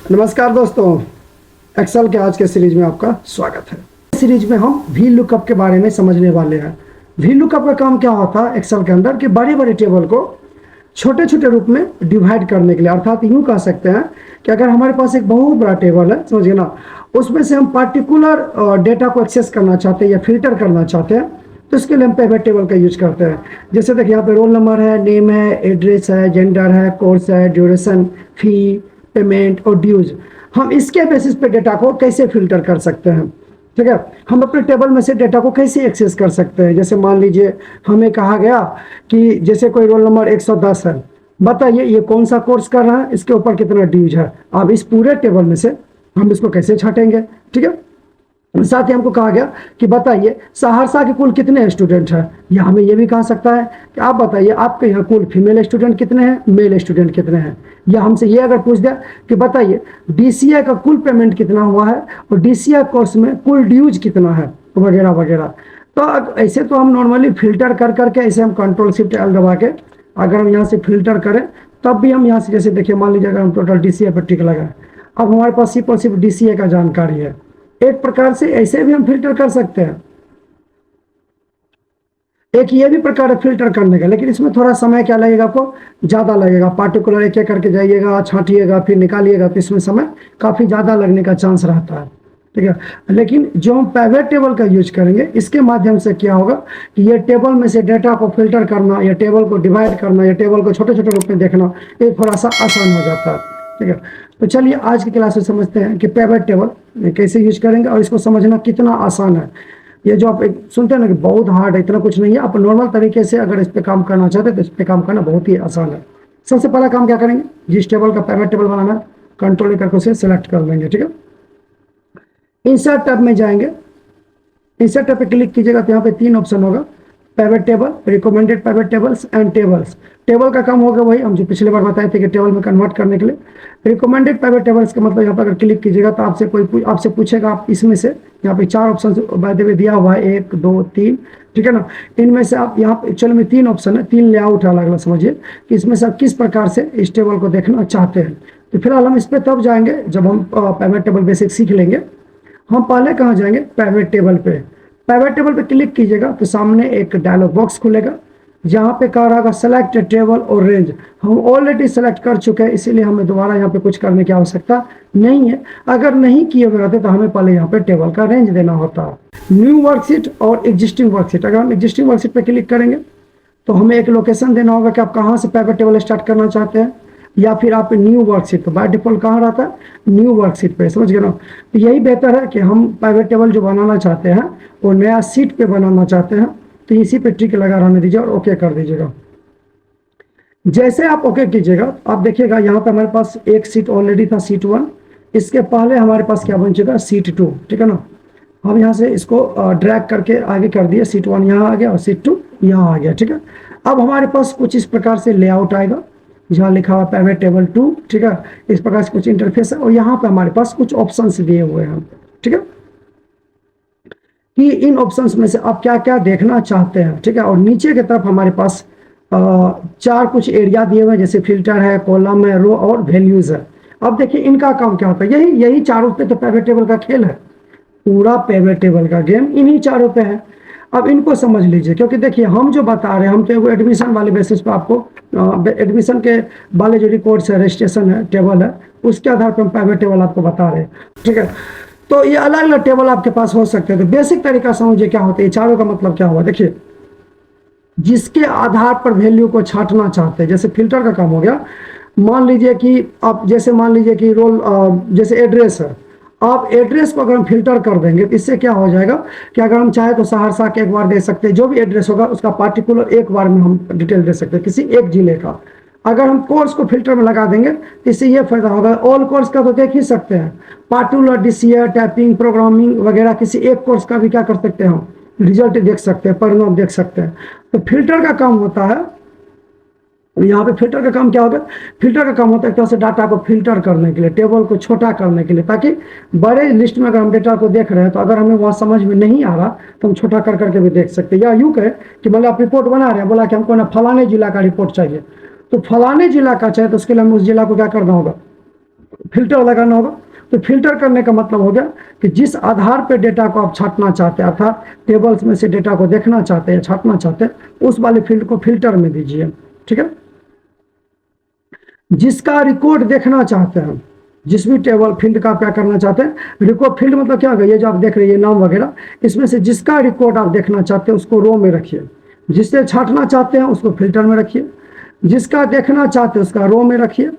नमस्कार दोस्तों, एक्सेल के आज के सीरीज में आपका स्वागत है। इस सीरीज में हम वी लुकअप के बारे में समझने वाले हैं। वी लुकअप का काम क्या होता है एक्सेल के अंदर कि बड़े बड़े टेबल को छोटे छोटे रूप में डिवाइड करने के लिए, अर्थात यूँ कह सकते हैं कि अगर हमारे पास एक बहुत बड़ा टेबल है, समझिए ना, उसमें से हम पार्टिकुलर डेटा को एक्सेस करना चाहते हैं या फिल्टर करना चाहते हैं, तो इसके लिए हम पिवट टेबल का यूज करते हैं। जैसे देखिए यहाँ पे रोल नंबर है, नेम है, एड्रेस है, जेंडर है, कोर्स है, ड्यूरेशन, फी, पेमेंट और ड्यूज। हम इसके बेसिस पे डेटा को कैसे फिल्टर कर सकते हैं, ठीक है। हम अपने टेबल में से डेटा को कैसे एक्सेस कर सकते हैं। जैसे मान लीजिए हमें कहा गया कि जैसे कोई रोल नंबर 110 है, बताइए ये कौन सा कोर्स कर रहा है, इसके ऊपर कितना ड्यूज है। अब इस पूरे टेबल में से हम इसको कैसे छाटेंगे, ठीक है। साथ ही हमको कहा गया कि बताइए सहरसा के कुल कितने स्टूडेंट हैं, या हमें ये भी कहा सकता है कि आप बताइए आपके यहाँ कुल फीमेल स्टूडेंट कितने हैं, मेल स्टूडेंट कितने हैं। या हमसे ये अगर पूछ दिया कि बताइए डीसीए का कुल पेमेंट कितना हुआ है और डीसीए कोर्स में कुल ड्यूज कितना है, वगैरह वगैरह। तो ऐसे तो हम नॉर्मली फिल्टर कर करके ऐसे हम कंट्रोल शिफ्ट एल दबा के अगर हम यहाँ से फिल्टर करें तब भी हम यहाँ से, जैसे देखिए मान लीजिए अगर हम टोटल डीसीए पर टिक लगाए, अब हमारे पास सिर्फ और सिर्फ डीसीए का जानकारी है। एक प्रकार से ऐसे भी हम फिल्टर कर सकते हैं। एक ये भी प्रकार है फिल्टर करने का, लेकिन इसमें थोड़ा समय क्या लगेगा, आपको ज़्यादा लगेगा। पार्टिकुलर एक एक करके जाइएगा, छांटिएगा, फिर निकालिएगा, तो इसमें समय काफ़ी ज़्यादा लगने का चांस रहता है, ठीक है। लेकिन जो हम पिवट टेबल का यूज करेंगे, इसके माध्यम से क्या होगा कि ये टेबल में से डेटा को फिल्टर करना, या टेबल को डिवाइड करना, या टेबल को छोटे छोटे रूप में देखना, ये थोड़ा सा आसान हो जाता है, ठीक है। तो चलिए आज की क्लास में समझते हैं कि पिवट टेबल कैसे यूज करेंगे और इसको समझना कितना आसान है। ये जो आप सुनते हैं ना कि बहुत हार्ड है, इतना कुछ नहीं है। आप नॉर्मल तरीके से अगर इस पे काम करना चाहते हैं तो इस पे काम करना बहुत ही आसान है। सबसे पहला काम क्या करेंगे, जिस टेबल का पिवट टेबल बनाना है कंट्रोल करके उसे सिलेक्ट कर लेंगे, ठीक है। इंसर्ट टैब में जाएंगे, इंसर्ट टैब पे क्लिक कीजिएगा तो यहाँ पे 3 ऑप्शन होगा, pivot table, recommended pivot tables and tables. Table का काम होगा वही हम जो पिछले बार बताए थे कि टेबल में कन्वर्ट करने के लिए। रिकमेंडेड पिवट टेबल्स का मतलब यहाँ पर अगर क्लिक कीजिएगा तो आपसे पूछेगा आप इसमें से, यहाँ पे 4 ऑप्शन बाय द वे दिया हुआ है, 1 2 3, ठीक है ना। इनमें से आप यहाँ पे एक्चुअल में 3 ऑप्शन है, 3 लेआउट है अलग अलग, समझिए कि इसमें से आप किस प्रकार से इस टेबल को देखना चाहते हैं। तो फिलहाल हम इस पर तब जाएंगे जब हम पिवट टेबल बेसिक सीख लेंगे। हम पहले कहाँ जाएंगे, पिवट टेबल पे। पिवट टेबल पे क्लिक कीजिएगा तो सामने एक डायलॉग बॉक्स खुलेगा, जहाँ पे कह रहा होगा सेलेक्ट टेबल और रेंज। हम ऑलरेडी सेलेक्ट कर चुके हैं, इसीलिए हमें दोबारा यहाँ पे कुछ करने की आवश्यकता नहीं है। अगर नहीं किए हुए रहते तो हमें पहले यहाँ पे टेबल का रेंज देना होता है। न्यू वर्कशीट और एग्जिस्टिंग वर्कशीट, अगर हम एग्जिस्टिंग वर्कशीट पे क्लिक करेंगे तो हमें एक लोकेशन देना होगा कि आप कहाँ से पिवट टेबल स्टार्ट करना चाहते हैं, या फिर आप न्यू वर्कशीट। तो बाय डिफॉल्ट कहाँ रहता है, न्यू वर्कशीट पे, समझ गए ना। तो यही बेहतर है कि हम पिवट टेबल जो बनाना चाहते हैं वो नया सीट पे बनाना चाहते हैं, तो इसी पे टिक लगा रहने दीजिए और ओके कर दीजिएगा। जैसे आप ओके कीजिएगा आप देखिएगा यहाँ पे हमारे पास एक सीट ऑलरेडी था, सीट 1। इसके पहले हमारे पास क्या बन चुका है, सीट 2, ठीक है ना। हम यहाँ से इसको ड्रैग करके आगे कर दिए, सीट 1 यहाँ आ गया और सीट 2 यहाँ आ गया, ठीक है। अब हमारे पास कुछ इस प्रकार से लेआउट आएगा, जहाँ लिखा हुआ पिवट टेबल 2, ठीक है। इस प्रकार से कुछ इंटरफेस है और यहाँ पे हमारे पास कुछ ऑप्शंस दिए हुए हैं, ठीक है, कि इन ऑप्शंस में से आप क्या क्या देखना चाहते हैं, ठीक है। और नीचे की तरफ हमारे पास 4 कुछ एरिया दिए हुए हैं, जैसे फिल्टर है, कॉलम है, रो और वैल्यूज है। अब देखिए इनका काम क्या होता है, यही चारों पे तो पिवट टेबल का खेल है। पूरा पिवट टेबल का गेम इन्हीं चारों पे है। अब इनको समझ लीजिए, क्योंकि देखिए हम जो बता रहे हैं, हम तो एडमिशन वाले बेसिस पे आपको एडमिशन के वाले जो रिकॉर्ड्स है, रजिस्ट्रेशन है, टेबल है, उसके आधार पर हम पिवट टेबल आपको बता रहे हैं, ठीक है। तो ये अलग अलग टेबल आपके पास हो सकते हैं। तो बेसिक तरीका समझिए क्या होता है, ये चारों का मतलब क्या हुआ, देखिए जिसके आधार पर वैल्यू को छांटना चाहते हैं, जैसे फिल्टर का काम हो गया। मान लीजिए कि आप जैसे मान लीजिए कि रोल जैसे एड्रेस है, आप एड्रेस को अगर हम फिल्टर कर देंगे तो इससे क्या हो जाएगा कि अगर हम चाहे तो सहरसा के एक बार दे सकते हैं, जो भी एड्रेस होगा उसका पार्टिकुलर एक बार में हम डिटेल दे सकते हैं, किसी एक जिले का। अगर हम कोर्स को फिल्टर में लगा देंगे तो इससे ये फायदा होगा, ऑल कोर्स का तो देख ही सकते हैं, पार्टिकुलर डीसीए, टाइपिंग, प्रोग्रामिंग वगैरह किसी एक कोर्स का भी क्या कर सकते हैं, हम रिजल्ट देख सकते हैं, परिणाम देख सकते हैं। तो फिल्टर का काम होता है, यहाँ पे फिल्टर का काम क्या होता है, फिल्टर का काम होता है एक तरह से डाटा को फिल्टर करने के लिए, टेबल को छोटा करने के लिए, ताकि बड़े लिस्ट में अगर हम डेटा को देख रहे हैं तो अगर हमें वहाँ समझ में नहीं आ रहा तो हम छोटा कर करके भी देख सकते हैं। या यूँ कहे कि मतलब आप रिपोर्ट बना रहे हैं, बोला कि हमको ना फलाने जिला का रिपोर्ट चाहिए, तो फलाने जिला का चाहिए तो उसके लिए हमें उस जिला को क्या करना होगा, फिल्टर लगाना होगा। तो फिल्टर करने का मतलब हो गया कि जिस आधार पे डेटा को आप छांटना चाहते हैं, अर्थात टेबल्स में से डेटा को देखना चाहते हैं, छांटना चाहते हैं, उस वाले फील्ड को फिल्टर में दीजिए। ठीक है। जिसका रिकॉर्ड देखना चाहते हैं, जिस भी टेबल फील्ड का आप क्या करना चाहते हैं, रिकॉर्ड फील्ड मतलब क्या होगा, ये जो आप देख रहे हैं नाम वगैरह, इसमें से जिसका रिकॉर्ड आप देखना चाहते हैं उसको रो में रखिए, जिससे छांटना चाहते हैं उसको फिल्टर में रखिए, जिसका देखना चाहते हैं उसका रो में रखिए,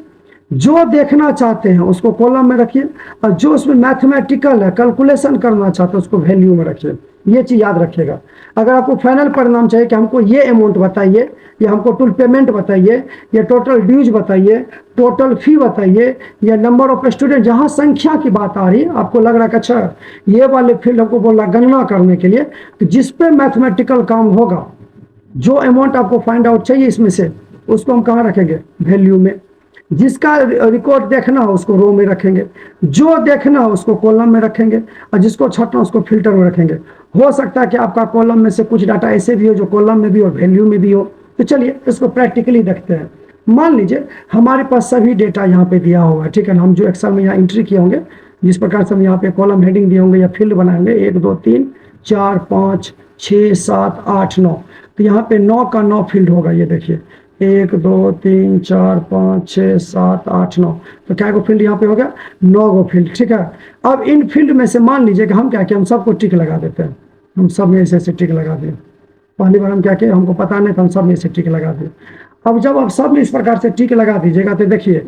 जो देखना चाहते हैं उसको कॉलम में रखिए, और जो उसमें मैथमेटिकल है, कैलकुलेशन करना चाहते हैं उसको वैल्यू में रखिए। ये चीज़ याद रखिएगा। अगर आपको फाइनल परिणाम चाहिए कि हमको ये अमाउंट बताइए, या हमको टोटल पेमेंट बताइए, या टोटल ड्यूज बताइए, टोटल फी बताइए, या नंबर ऑफ स्टूडेंट, जहाँ संख्या की बात आ रही है, आपको लग रहा है कि अच्छा ये वाले फील्ड हमको बोल रहा गणना करने के लिए, तो जिस पे मैथमेटिकल काम होगा, जो अमाउंट आपको फाइंड आउट चाहिए इसमें से, उसको हम कहाँ रखेंगे, वैल्यू में। जिसका रिकॉर्ड देखना हो उसको रो में रखेंगे, जो देखना हो उसको कॉलम में रखेंगे, और जिसको छांटना उसको फिल्टर में रखेंगे। हो सकता है कि आपका कॉलम में से कुछ डाटा ऐसे भी हो जो कॉलम में भी और वैल्यू में भी हो। तो चलिए इसको प्रैक्टिकली देखते हैं। मान लीजिए हमारे पास सभी डेटा यहाँ पे दिया हुआ है, ठीक है ना। हम जो एक्सेल में यहाँ एंट्री किए होंगे, जिस प्रकार से हम यहाँ पे कॉलम हेडिंग दिए होंगे या फील्ड बनाएंगे, 1 2 3 4 5 6 7 8 9, तो यहाँ पे 9 का 9 फील्ड होगा। ये देखिए 1 2 3 4 5 6 7 8 9, तो क्या को फील्ड यहाँ पे हो गया, 9 गो फील्ड। ठीक है। अब इन फील्ड में से मान लीजिए कि हम क्या किए, हम सबको टिक लगा देते हैं। हम सब में ऐसे टिक लगा दिए। पहली बार हम क्या किए, हमको पता नहीं था, हम सब में से टिक लगा दिए। अब जब आप सब में इस प्रकार से टिक लगा दीजिएगा तो देखिए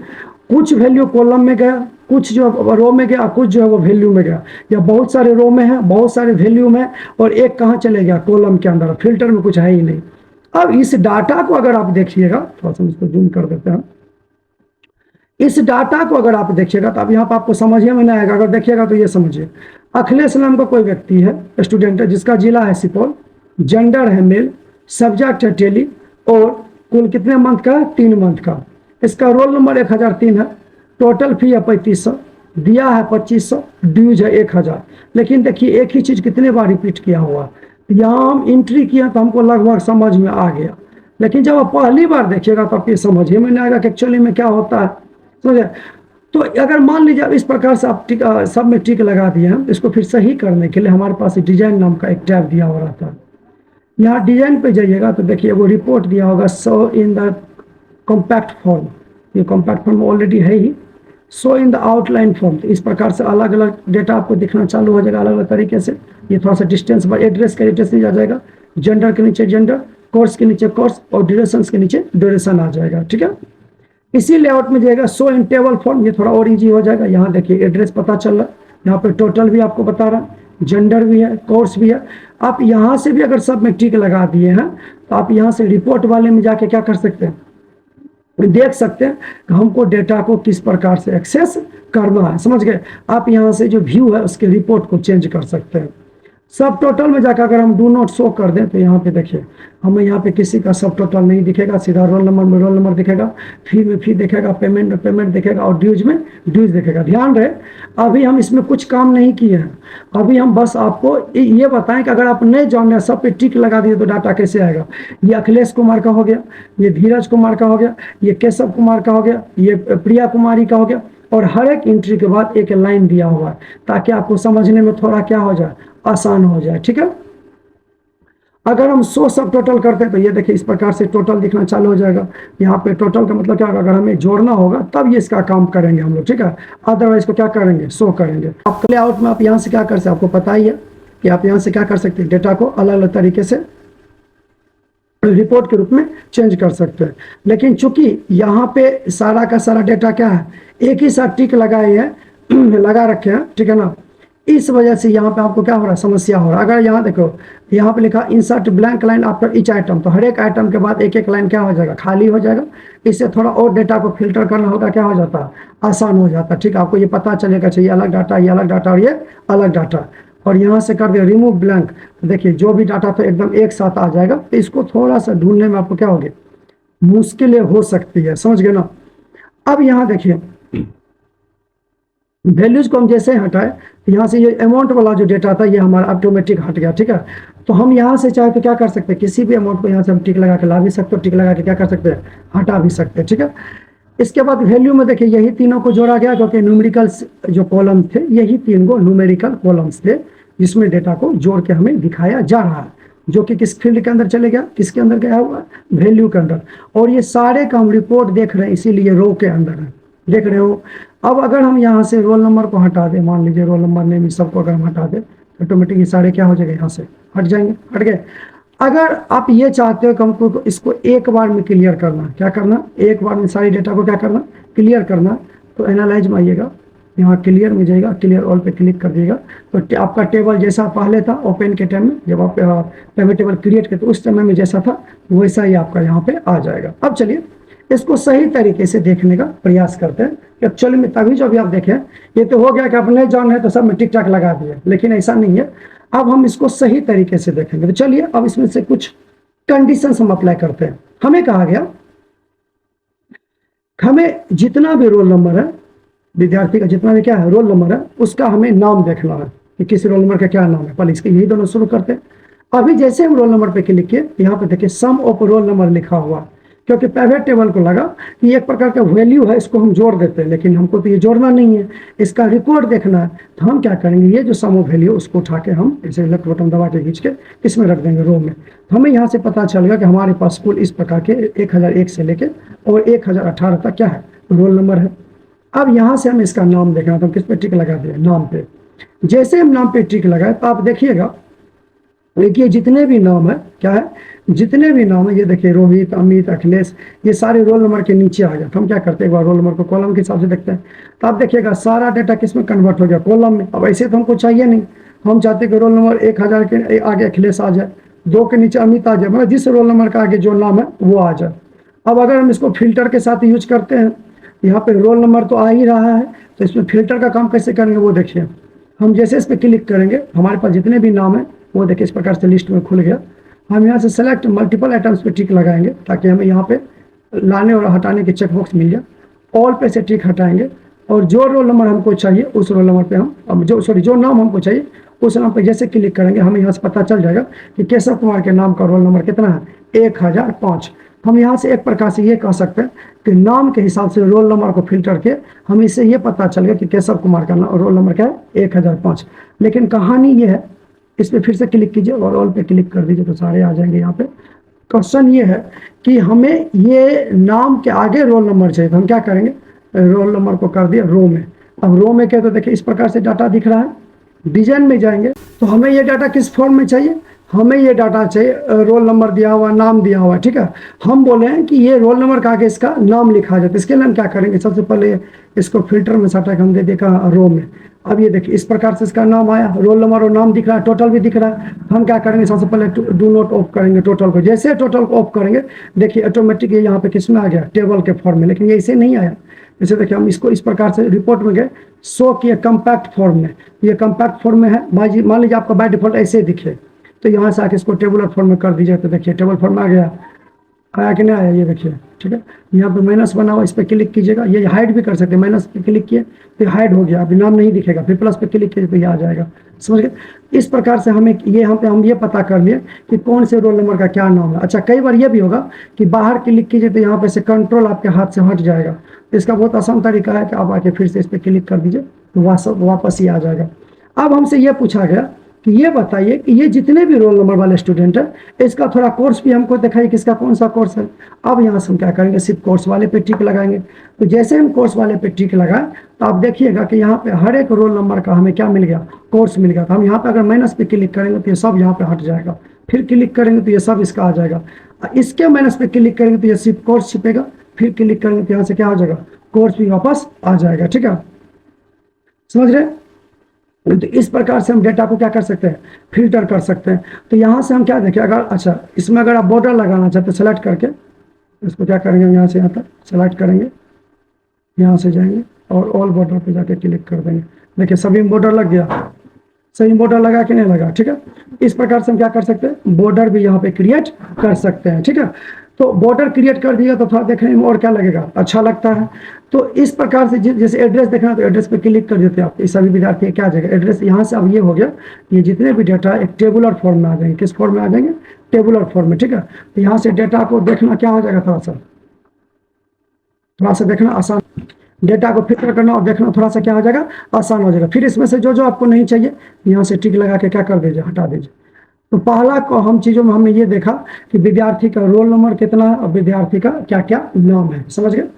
कुछ वैल्यू कॉलम में गया, कुछ जो रो में गया, कुछ जो है वो वैल्यू में गया, या बहुत सारे रो में है, बहुत सारे वैल्यू में, और एक कहाँ चले गया, कॉलम के अंदर, फिल्टर में कुछ है ही नहीं। अब इस डाटा को अगर आप देखिएगा, थोड़ा सा इसको जूम कर देते हैं, इस डाटा को अगर आप देखिएगा तो अब यहाँ पर आपको समझिए में नहीं आएगा। अगर देखिएगा तो ये समझिए, अखिलेश नाम का कोई व्यक्ति है, स्टूडेंट है, जिसका जिला है सुपौल, जेंडर है मेल, सब्जेक्ट है टेली, और कुल कितने मंथ का है, 3 मंथ का। इसका रोल नंबर 1003 है, टोटल फी है 3500, दिया है 2500, ड्यूज है 1000। लेकिन देखिए एक ही चीज़ कितने बार रिपीट किया हुआ, यहाँ हम एंट्री किया तो हमको लगभग समझ में आ गया, लेकिन जब आप पहली बार देखिएगा तो आपको समझ ही में नहीं आएगा कि एक्चुअली में क्या होता है। समझे। तो अगर मान लीजिए अब इस प्रकार से आप टिक सब में टिक लगा दिए हैं, इसको फिर सही करने के लिए हमारे पास डिजाइन नाम का एक टैब दिया हो रहा था। यहाँ डिजाइन पे जाइएगा तो देखिए वो रिपोर्ट दिया होगा, show in the compact form. ये कॉम्पैक्ट फॉर्म ऑलरेडी है ही। Show in the outline form, तो इस प्रकार से अलग अलग डेटा आपको दिखना चालू हो जाएगा अलग अलग तरीके से। ये थोड़ा सा डिस्टेंस बाय एड्रेस का एड्रेस नहीं आ जाएगा, जेंडर के नीचे जेंडर, कोर्स के नीचे कोर्स, और ड्यूरेशन के नीचे ड्यूरेशन आ जाएगा। ठीक है। इसी लेआउट में जाएगा शो इन टेबल फॉर्म, ये थोड़ा और इजी हो जाएगा। यहाँ देखिए एड्रेस पता चल रहा है, यहाँ पे टोटल भी आपको बता रहा है, जेंडर भी है, कोर्स भी है। आप यहाँ से भी अगर सब में टिक लगा दिए हैं तो आप यहाँ से रिपोर्ट वाले में जाके क्या कर सकते हैं, देख सकते हैं कि हमको डेटा को किस प्रकार से एक्सेस करना है। समझ गए। आप यहाँ से जो व्यू है उसके रिपोर्ट को चेंज कर सकते हैं। सब टोटल में जाकर अगर हम डू नॉट शो कर दें तो यहाँ पे देखिए हमें यहाँ पे किसी का सब टोटल नहीं दिखेगा, सीधा रोल नंबर में रोल नंबर दिखेगा, फी में फी दिखेगा, पेमेंट में पेमेंट दिखेगा, और ड्यूज में ड्यूज दिखेगा। ध्यान रहे अभी हम इसमें कुछ काम नहीं किए हैं, अभी हम बस आपको ये बताएं कि अगर आप नहीं जाने सब पे टिक लगा दिए तो डाटा कैसे आएगा। ये अखिलेश कुमार का हो गया, ये धीरज कुमार का हो गया, ये केशव कुमार का हो गया, ये प्रिया कुमारी का हो गया, और हर एक एंट्री के बाद एक लाइन दिया हुआ है ताकि आपको समझने में थोड़ा क्या हो जाए, आसान हो जाए। ठीक है। अगर हम 100 सब टोटल करते हैं तो ये देखिए इस प्रकार से टोटल दिखना चालू हो जाएगा। यहाँ पे टोटल का मतलब क्या होगा, अगर हमें जोड़ना होगा तब ये इसका काम करेंगे हम लोग। ठीक है। अदरवाइज को क्या करेंगे, शो करेंगे। आप लेआउट में आप यहाँ से क्या कर सकते हैं, आपको पता ही है कि आप यहाँ से क्या कर सकते हैं, डेटा को अलग अलग तरीके से रिपोर्ट के रूप में चेंज कर सकते हैं। लेकिन चूंकि यहाँ पे सारा का सारा डेटा क्या है, एक ही साथ टिक लगाए हैं लगा रखे हैं, ठीक है ना, इस वजह से यहाँ पे आपको क्या हो रहा है, समस्या हो रहा है। अगर यहाँ देखो यहाँ पे लिखा insert blank line after each item, तो हर एक आइटम के बाद एक एक लाइन क्या हो जाएगा, खाली हो जाएगा। इससे थोड़ा और डेटा को फिल्टर करना होगा, क्या हो जाता है, आसान हो जाता है। ठीक है। आपको ये पता चलेगा चाहिए अलग डाटा, ये अलग डाटा और ये अलग डाटा। और यहाँ से कर दिया रिमूव ब्लैंक, तो देखिए जो भी डाटा था एकदम एक साथ आ जाएगा। तो इसको थोड़ा सा ढूंढने में आपको क्या होगी, मुश्किलें हो सकती है। समझ गए ना। अब यहाँ देखिए वैल्यूज को हम जैसे हटाए, यहाँ से ये अमाउंट वाला जो डेटा था ये हमारा ऑटोमेटिक हट गया। ठीक है। तो हम यहाँ से चाहे तो क्या कर सकते हैं, किसी भी अमाउंट को यहाँ से हम टिक लगा के ला भी सकते हो, टिक लगा के क्या कर सकते हैं, हटा भी सकते हैं। ठीक है। इसके बाद वैल्यू में देखिए यही तीनों को जोड़ा गया, क्योंकि न्यूमेरिकल जो कॉलम थे यही 3 गो न्यूमेरिकल कॉलम्स थे जिसमें डेटा को जोड़ के हमें दिखाया जा रहा है, जो कि किस फील्ड के अंदर चले गया, किसके अंदर गया हुआ, वैल्यू के अंदर। और ये सारे का हम रिपोर्ट देख रहे हैं, इसीलिए रो के अंदर है, देख रहे हो। अब अगर हम यहाँ से रोल नंबर को हटा दें, मान लीजिए रोल नंबर नेम इस सबको अगर हम हटा दें, ऑटोमेटिक ये सारे क्या हो जाएंगे, यहाँ से हट जाएंगे, हट गए। अगर आप ये चाहते हो कि हमको इसको एक बार में क्लियर करना, क्या करना, एक बार में सारी डेटा को क्या करना, क्लियर करना, तो एनालाइज में आइएगा, यहाँ क्लियर में जाइएगा, क्लियर ऑल पे क्लिक कर दिएगा, तो आपका टेबल जैसा पहले था ओपन के टाइम में, जब आप पहले टेबल क्रिएट किए तो उस समय में जैसा था वैसा ही आपका यहाँ पे आ जाएगा। अब चलिए इसको सही तरीके से देखने का प्रयास करते हैं। एक्चुअली में तभी जो अभी आप देखें, ये तो हो गया कि अपने जान है तो सब में टिक टाक लगा दिए, लेकिन ऐसा नहीं है। अब हम इसको सही तरीके से देखेंगे। तो चलिए अब इसमें से कुछ कंडीशन हम अप्लाई करते हैं। हमें कहा गया हमें जितना भी रोल नंबर है, विद्यार्थी का जितना भी क्या है रोल नंबर है, उसका हमें नाम देखना है कि किस रोल नंबर का क्या नाम है। पहले इसके यही दोनों शुरू करते हैं। अभी जैसे हम रोल नंबर पे क्लिक किए, यहाँ पे देखिए सम ऑफ रोल नंबर लिखा हुआ, क्योंकि प्राइवेट टेबल को लगा कि एक प्रकार का वैल्यू है, इसको हम जोड़ देते हैं, लेकिन हमको तो ये जोड़ना नहीं है, इसका रिकॉर्ड देखना है। तो हम क्या करेंगे, ये जो सम ऑफ वैल्यू उसको उठा के हम इसे लेफ्ट बटन दबा के खींच के इसमें रख देंगे रो में। तो हमें यहाँ से पता चल गया कि हमारे पास कुल इस प्रकार के 1001 से लेके और 1018 तक क्या है रोल नंबर है। अब यहाँ से हम इसका नाम देखना, तो हम किस पे टिक लगा दिए, नाम पे। जैसे हम नाम पे टिक लगाए तो आप देखिएगा, देखिए जितने भी नाम है क्या है, जितने भी नाम है, ये देखिए रोहित, अमित, अखिलेश, ये सारे रोल नंबर के नीचे आ गया। तो हम क्या करते हैं, एक बार रोल नंबर को कॉलम के हिसाब से देखते हैं। तो आप देखिएगा सारा डेटा किस में कन्वर्ट हो गया, कॉलम में। अब ऐसे तो हमको चाहिए नहीं, हम चाहते हैं कि रोल नंबर 1000 के आगे अखिलेश आ जाए, 2 के नीचे अमित आ जाए, मतलब जिस रोल नंबर का आगे जो नाम है वो आ जाए। अब अगर हम इसको फिल्टर के साथ यूज करते हैं, यहाँ पे रोल नंबर तो आ ही रहा है, तो इसमें फिल्टर का काम कैसे करेंगे वो देखिए। हम जैसे इस पर क्लिक करेंगे, हमारे पास जितने भी नाम है वो देखिए इस प्रकार से लिस्ट में खुल गया। हम यहाँ से सेलेक्ट मल्टीपल आइटम्स पे टिक लगाएंगे, ताकि हमें यहाँ पे लाने और हटाने के चेक बॉक्स मिल जाए। ऑल पे से टिक हटाएंगे, और जो रोल नंबर हमको चाहिए उस रोल नंबर पे हम जो नाम हमको चाहिए उस नाम पे जैसे क्लिक करेंगे, हमें यहाँ से पता चल जाएगा कि केशव कुमार के नाम का रोल नंबर कितना है, 1005। हम यहाँ से एक प्रकार से ये कह सकते हैं कि नाम के हिसाब से रोल नंबर को फिल्टर के हमें इससे ये पता चल गया कि केशव कुमार का रोल नंबर क्या है, 1005। लेकिन कहानी ये है, इस पर फिर से क्लिक कीजिए और ऑल पे क्लिक कर दीजिए तो सारे आ जाएंगे। यहाँ पे क्वेश्चन ये है कि हमें ये नाम के आगे रोल नंबर चाहिए, तो हम क्या करेंगे, रोल नंबर को कर दिया रो में। अब रो में क्या, तो देखिए इस प्रकार से डाटा दिख रहा है। डिजाइन में जाएंगे तो हमें ये डाटा किस फॉर्म में चाहिए, हमें ये डाटा चाहिए रोल नंबर दिया हुआ, नाम दिया हुआ, ठीक है। हम बोले हैं कि ये रोल नंबर का आगे इसका नाम लिखा जाए, तो इसके लिए हम क्या करेंगे, सबसे पहले इसको फिल्टर में सटा के हम दे देगा रो में। अब ये देखिए इस प्रकार से इसका नाम आया, रोल नंबर और नाम दिख रहा है, टोटल भी दिख रहा है। हम क्या करेंगे, सबसे पहले डू नॉट ऑफ करेंगे टोटल को। जैसे टोटल को ऑफ करेंगे, देखिए ऑटोमेटिक ये यहाँ पे किस में आ गया, टेबल के फॉर्म में। लेकिन ये इसे नहीं आया, जैसे देखिए हम इसको इस प्रकार से रिपोर्ट में गए, शो किए कम्पैक्ट फॉर्म में, ये कम्पैक्ट फॉर्म में है। मान लीजिए आपका बाय डिफॉल्ट ऐसे दिखे, तो यहाँ से आके इसको टेबुलर फॉर्म में कर दीजिए, तो देखिए टेबल फॉर्म में आ गया, आया कि नहीं आया, ये देखिए, ठीक है। यहाँ पे माइनस बना हुआ, इस पर क्लिक कीजिएगा, ये हाइड भी कर सकते हैं, माइनस पे क्लिक किए तो हाइड हो गया, अभी नाम नहीं दिखेगा। फिर प्लस पे क्लिक कीजिए तो ये आ जाएगा, समझ गए। इस प्रकार से हमें ये हम ये पता कर लिए कि कौन से रोल नंबर का क्या नाम है। अच्छा, कई बार ये भी होगा कि बाहर क्लिक कीजिए तो यहाँ पे से कंट्रोल आपके हाथ से हट जाएगा। इसका बहुत आसान तरीका है कि आप आके फिर से इस पर क्लिक कर दीजिए तो वापस ही आ जाएगा। अब हमसे ये पूछा गया कि ये बताइए कि ये जितने भी रोल नंबर वाले स्टूडेंट है, इसका थोड़ा कोर्स भी हमको दिखाइए, किसका कौन सा कोर्स है। अब यहाँ से हम क्या करेंगे, सिर्फ कोर्स वाले पे टिक लगाएंगे। तो जैसे हम कोर्स वाले पे टिक लगाए तो आप देखिएगा कि यहाँ पे हर एक रोल नंबर का हमें क्या मिल गया, कोर्स मिल गया। तो हम यहाँ पे अगर माइनस पे क्लिक करेंगे तो ये सब यहाँ पे हट जाएगा, फिर क्लिक करेंगे तो ये सब इसका आ जाएगा। इसके माइनस पे क्लिक करेंगे तो ये सिर्फ कोर्स छिपेगा, फिर क्लिक करेंगे तो यहाँ से क्या हो जाएगा, कोर्स भी वापस आ जाएगा, ठीक है, समझ रहे। तो इस प्रकार से हम डेटा को क्या कर सकते हैं, फिल्टर कर सकते हैं। तो यहाँ से हम क्या देखें, अगर अच्छा इसमें अगर आप बॉर्डर लगाना चाहते हैं, सेलेक्ट करके इसको क्या करेंगे, यहाँ से यहाँ तक सेलेक्ट करेंगे, यहाँ से जाएंगे और ऑल बॉर्डर पे जाके क्लिक कर देंगे। देखिए सभी में बॉर्डर लग गया, सही बॉर्डर लगा कि नहीं लगा, ठीक है। इस प्रकार से हम क्या कर सकते हैं, बॉर्डर भी यहाँ पे क्रिएट कर सकते हैं, ठीक है। तो बॉर्डर क्रिएट कर दिया तो थोड़ा देखने में और क्या लगेगा, अच्छा लगता है। तो इस प्रकार से जैसे एड्रेस देखना तो एड्रेस पे क्लिक कर देते हैं आप, इस सभी विद्यार्थी क्या आ जाएगा एड्रेस। यहाँ से अब ये हो गया, ये जितने भी डेटा एक टेबुलर फॉर्म में आ जाएंगे, किस फॉर्म में आ जाएंगे, टेबुलर फॉर्म में, ठीक है। तो यहाँ से डेटा को देखना क्या हो जाएगा, थोड़ा सा थोड़ा सा देखना आसान, डेटा को फिल्टर करना और देखना थोड़ा सा क्या हो जाएगा, आसान हो जाएगा। फिर इसमें से जो जो आपको नहीं चाहिए यहाँ से टिक लगा के क्या कर दीजिए, हटा दीजिए। तो पहला को हम चीज़ों में हमने ये देखा कि विद्यार्थी का रोल नंबर कितना है और विद्यार्थी का क्या क्या नाम है, समझ गए।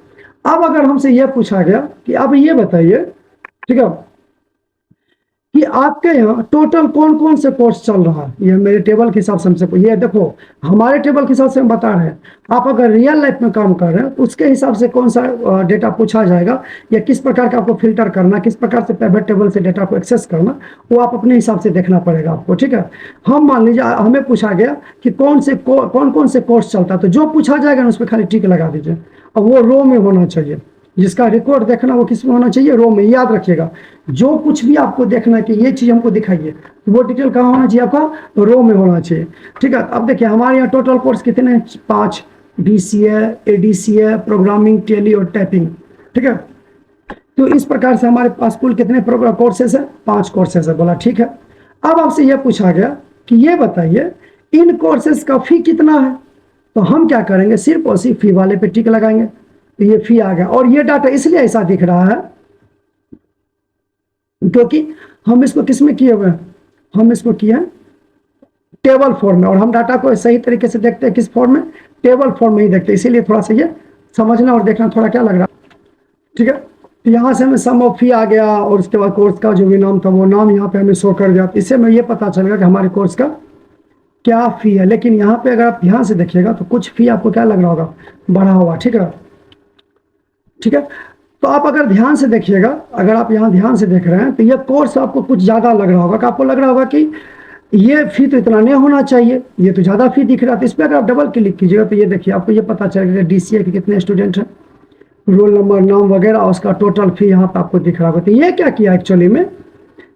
अब अगर हमसे ये पूछा गया कि अब ये बताइए, ठीक है, कि आपके यहाँ टोटल कौन कौन से कोर्स चल रहा है, ये मेरे टेबल के हिसाब से हमसे, ये देखो हमारे टेबल के हिसाब से हम बता रहे हैं, आप अगर रियल लाइफ में काम कर रहे हैं तो उसके हिसाब से कौन सा डेटा पूछा जाएगा या किस प्रकार का आपको फिल्टर करना, किस प्रकार से प्राइवेट टेबल से डेटा को एक्सेस करना, वो आप अपने हिसाब से देखना पड़ेगा आपको, ठीक है। हम मान लीजिए हमें पूछा गया कि कौन कौन से कोर्स चलता है, तो जो पूछा जाएगा ना उस पर खाली टिक लगा दीजिए, और वो रो में होना चाहिए। जिसका रिकॉर्ड देखना वो किस में होना चाहिए, रो में। याद रखिएगा, जो कुछ भी आपको देखना है कि ये चीज़ हमको दिखाइए, तो वो डिटेल कहाँ होना चाहिए, आपका रो में होना चाहिए, ठीक है। अब देखिए हमारे यहाँ टोटल कोर्स कितने हैं, 5, DCA, ADCA, प्रोग्रामिंग, टेली और टाइपिंग, ठीक है। तो इस प्रकार से हमारे पास कुल कितने कोर्सेज है, 5 कोर्सेज है, बोला ठीक है। अब आपसे यह पूछा गया कि ये बताइए इन कोर्सेज का फी कितना है, तो हम क्या करेंगे, सिर्फ और सिर्फ फी वाले पे टिक लगाएंगे, तो ये फी आ गया। और ये डाटा इसलिए ऐसा दिख रहा है क्योंकि हम इसको किस में किए हुए हैं, हम इसको किए हैं टेबल फॉर्म में, और हम डाटा को सही तरीके से देखते हैं किस फॉर्म में, टेबल फॉर्म में ही देखते हैं। इसीलिए थोड़ा सा ये समझना और देखना थोड़ा क्या लग रहा है, ठीक है। तो यहाँ से हमें सम ऑफ फी आ गया और उसके बाद कोर्स का जो भी नाम था वो नाम यहाँ पे हमें शो कर दिया। इससे हमें ये पता चलेगा कि हमारे कोर्स का क्या फी है। लेकिन यहाँ पे अगर आप ध्यान से देखिएगा तो कुछ फी आपको क्या लग रहा होगा, बढ़ा हुआ, ठीक है, ठीक है। तो आप अगर ध्यान से देखिएगा, अगर आप यहाँ ध्यान से देख रहे हैं तो ये कोर्स आपको कुछ ज़्यादा लग रहा होगा, कि आपको लग रहा होगा कि ये फी तो इतना नहीं होना चाहिए, ये तो ज़्यादा फी दिख रहा है। तो इस पर अगर आप डबल क्लिक कीजिएगा तो ये देखिए आपको ये पता चलेगा DCA के कितने स्टूडेंट हैं, रोल नंबर, नाम वगैरह, और उसका टोटल फी यहाँ पर आपको दिख रहा होगा। तो ये क्या किया एक्चुअली में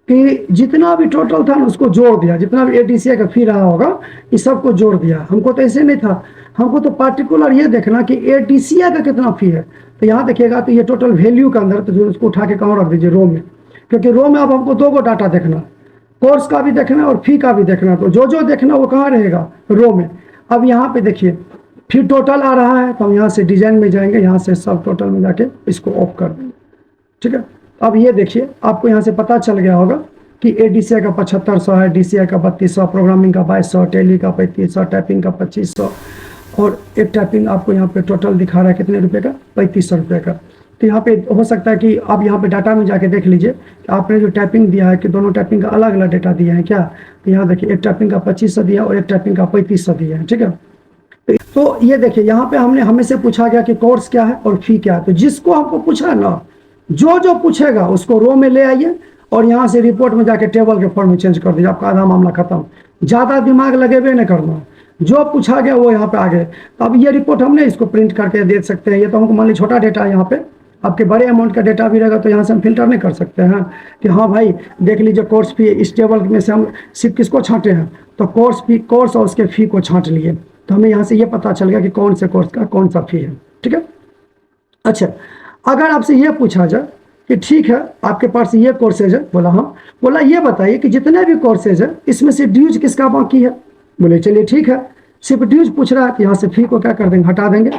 कि जितना भी टोटल था ना उसको जोड़ दिया, जितना भी ADCA का फी रहा होगा इस सबको जोड़ दिया। हमको तो ऐसे नहीं था, हमको तो पार्टिकुलर ये देखना कि ADCA का कितना फी है। तो यहाँ देखिएगा तो ये टोटल वैल्यू के अंदर, तो जो उसको उठा के कहाँ रख दीजिए, रो में, क्योंकि रो में अब हमको 2 गो डाटा देखना, कोर्स का भी देखना और फी का भी देखना। तो जो जो देखना वो कहाँ रहेगा, रो में। अब यहाँ पे देखिए फिर टोटल आ रहा है, तो हम यहाँ से डिजाइन में जाएंगे, यहाँ से सब टोटल में जाके इसको ऑफ कर देंगे, ठीक है। अब ये देखिए आपको यहाँ से पता चल गया होगा कि ADCA का 7500 है, DCA का 3200, प्रोग्रामिंग का 2200, टेली का 3500, टाइपिंग का 2500, और एक टाइपिंग आपको यहाँ पे टोटल दिखा रहा है कितने रुपए का, 3500 रुपये का। तो यहाँ पे हो सकता है कि आप यहाँ पे डाटा में जाके देख लीजिए कि आपने जो टाइपिंग दिया है कि दोनों टाइपिंग का अलग अलग डेटा दिया है क्या। तो यहाँ देखिए एक टाइपिंग का 2500 दिया और एक टाइपिंग का 3500 दिया है, ठीक है। तो ये देखिए यहाँ पे हमने हमें से पूछा गया कि कोर्स क्या है और फी क्या है। तो जिसको हमको पूछा ना, जो जो पूछेगा उसको रो में ले आइए और यहाँ से रिपोर्ट में जाके टेबल के फॉर्म में चेंज कर दीजिए, आपका आधा मामला खत्म। ज़्यादा दिमाग लगेबे नहीं करना, जो पूछा गया वो यहाँ पे आ गए। तो अब ये रिपोर्ट हमने इसको प्रिंट करके दे सकते हैं। ये तो हमको मान लीजिए छोटा डेटा है, यहाँ पे आपके बड़े अमाउंट का डेटा भी रहेगा तो यहाँ से हम फिल्टर नहीं कर सकते हैं कि हाँ भाई देख लीजिए कोर्स फी, इस टेबल में से हम सिर्फ किसको छांटे हैं, तो कोर्स फी, कोर्स और उसके फ़ी को छांट लिए। तो हमें यहाँ से ये पता चल गया कि कौन से कोर्स का कौन सा फ़ी है, ठीक है। अच्छा, अगर आपसे ये पूछा जाए कि ठीक है आपके पास ये कोर्सेज है, बोला हाँ, बोला ये बताइए कि जितने भी कोर्सेज है इसमें से ड्यूज किसका बाकी है, बोले चलिए ठीक है, सिर्फ ड्यूज पूछ रहा है तो यहाँ से फी को क्या कर देंगे, हटा देंगे।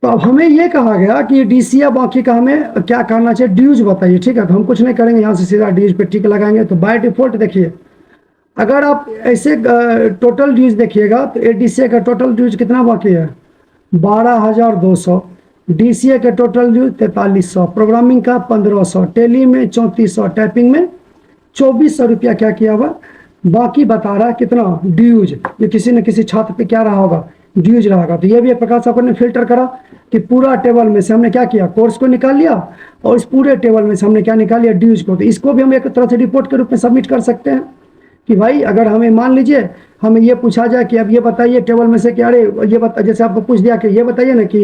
तो अब हमें ये कहा गया कि DCA बाकी का हमें क्या करना चाहिए, ड्यूज बताइए, ठीक है। तो हम कुछ नहीं करेंगे, यहाँ से सीधा ड्यूज पे टिक लगाएंगे। तो बाय डिफॉल्ट देखिए अगर आप ऐसे टोटल ड्यूज देखिएगा तो ADCA का टोटल ड्यूज कितना बाकी है, 12,200, DCA का टोटल ड्यूज 4300, प्रोग्रामिंग का 1500, टेली में 3400, टाइपिंग में 2400 रुपया क्या किया हुआ बाकी बता रहा है कितना, ड्यूज। ये किसी न किसी छात्र पे क्या रहा होगा, ड्यूज रहा होगा। तो ये भी एक प्रकार से अपन ने फिल्टर करा कि पूरा टेबल में से हमने क्या किया, कोर्स को निकाल लिया और इस पूरे टेबल में से हमने क्या निकाल लिया, ड्यूज को। तो इसको भी हम एक तरह से रिपोर्ट के रूप में सबमिट कर सकते हैं कि भाई अगर हमें मान लीजिए हमें ये पूछा जाए कि अब ये बताइए टेबल में से कि अरे ये बता, जैसे आपको पूछ दिया कि ये बताइए ना कि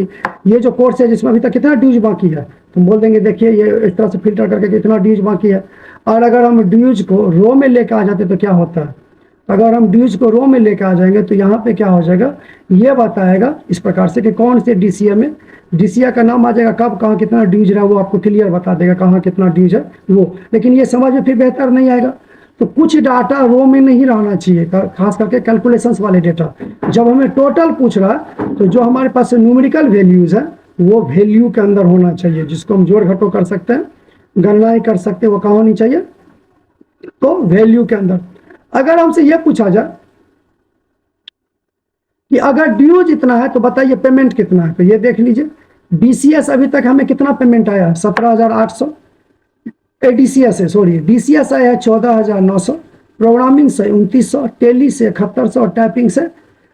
ये जो कोर्स है जिसमें अभी तक कितना ड्यूज बाकी है, तो हम बोल देंगे देखिए ये इस तरह से फिल्टर करके कितना ड्यूज बाकी है। और अगर हम ड्यूज को रो में लेकर आ जाते तो क्या होता है, अगर हम ड्यूज को रो में लेकर आ जाएंगे तो यहाँ पे क्या हो जाएगा, ये बताएगा इस प्रकार से कि कौन से DCA में, DCA का नाम आ जाएगा, कब कहाँ कितना ड्यूज रहा वो आपको क्लियर बता देगा, कहाँ कितना ड्यूज है वो। लेकिन ये समझ में फिर बेहतर नहीं आएगा। तो कुछ डाटा रो में नहीं रहना चाहिए, खास करके कैलकुलेशंस वाले डेटा। जब हमें टोटल पूछ रहा है तो जो हमारे पास न्यूमेरिकल वैल्यूज है वो वैल्यू के अंदर होना चाहिए, जिसको हम जोड़ घटो कर सकते हैं, गणनाएं कर सकते हैं, वो कहाँ होनी चाहिए, तो वैल्यू के अंदर। अगर हमसे ये पूछा जाए कि अगर ड्यूज इतना है तो बताइए पेमेंट कितना है, तो ये देख लीजिए डीसीएस अभी तक हमें कितना पेमेंट आया है, 17,800। एडीसीएस है, सॉरी डीसीएस आया है 14,900, प्रोग्रामिंग से 2,900, टेली से 7100, टाइपिंग से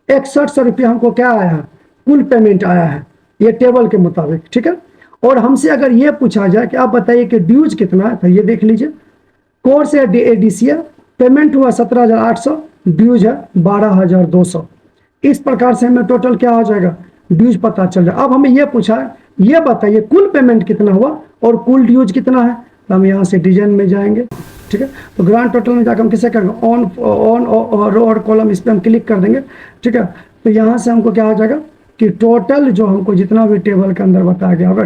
6100 रुपया हमको क्या आया है, कुल पेमेंट आया है, ये टेबल के मुताबिक, ठीक है। और हमसे अगर ये पूछा जाए कि आप बताइए कि ड्यूज कितना है, तो ये देख लीजिए कोर्स है एडीसीए, पेमेंट हुआ 17,800, ड्यूज है 12,200। इस प्रकार से हमें टोटल क्या हो जाएगा, ड्यूज पता चल जाए। अब हमें यह पूछा है, ये बताइए कुल पेमेंट कितना हुआ और कुल ड्यूज कितना है, तो हम यहाँ से डिजाइन में जाएंगे, ठीक है। तो ग्रांड टोटल में जाकर हम किसे करेंगे, ऑन रो और कॉलम, इस पर हम क्लिक कर देंगे, ठीक है। तो यहाँ से हमको क्या हो जाएगा कि टोटल जो हमको जितना भी टेबल के अंदर बताया गया होगा,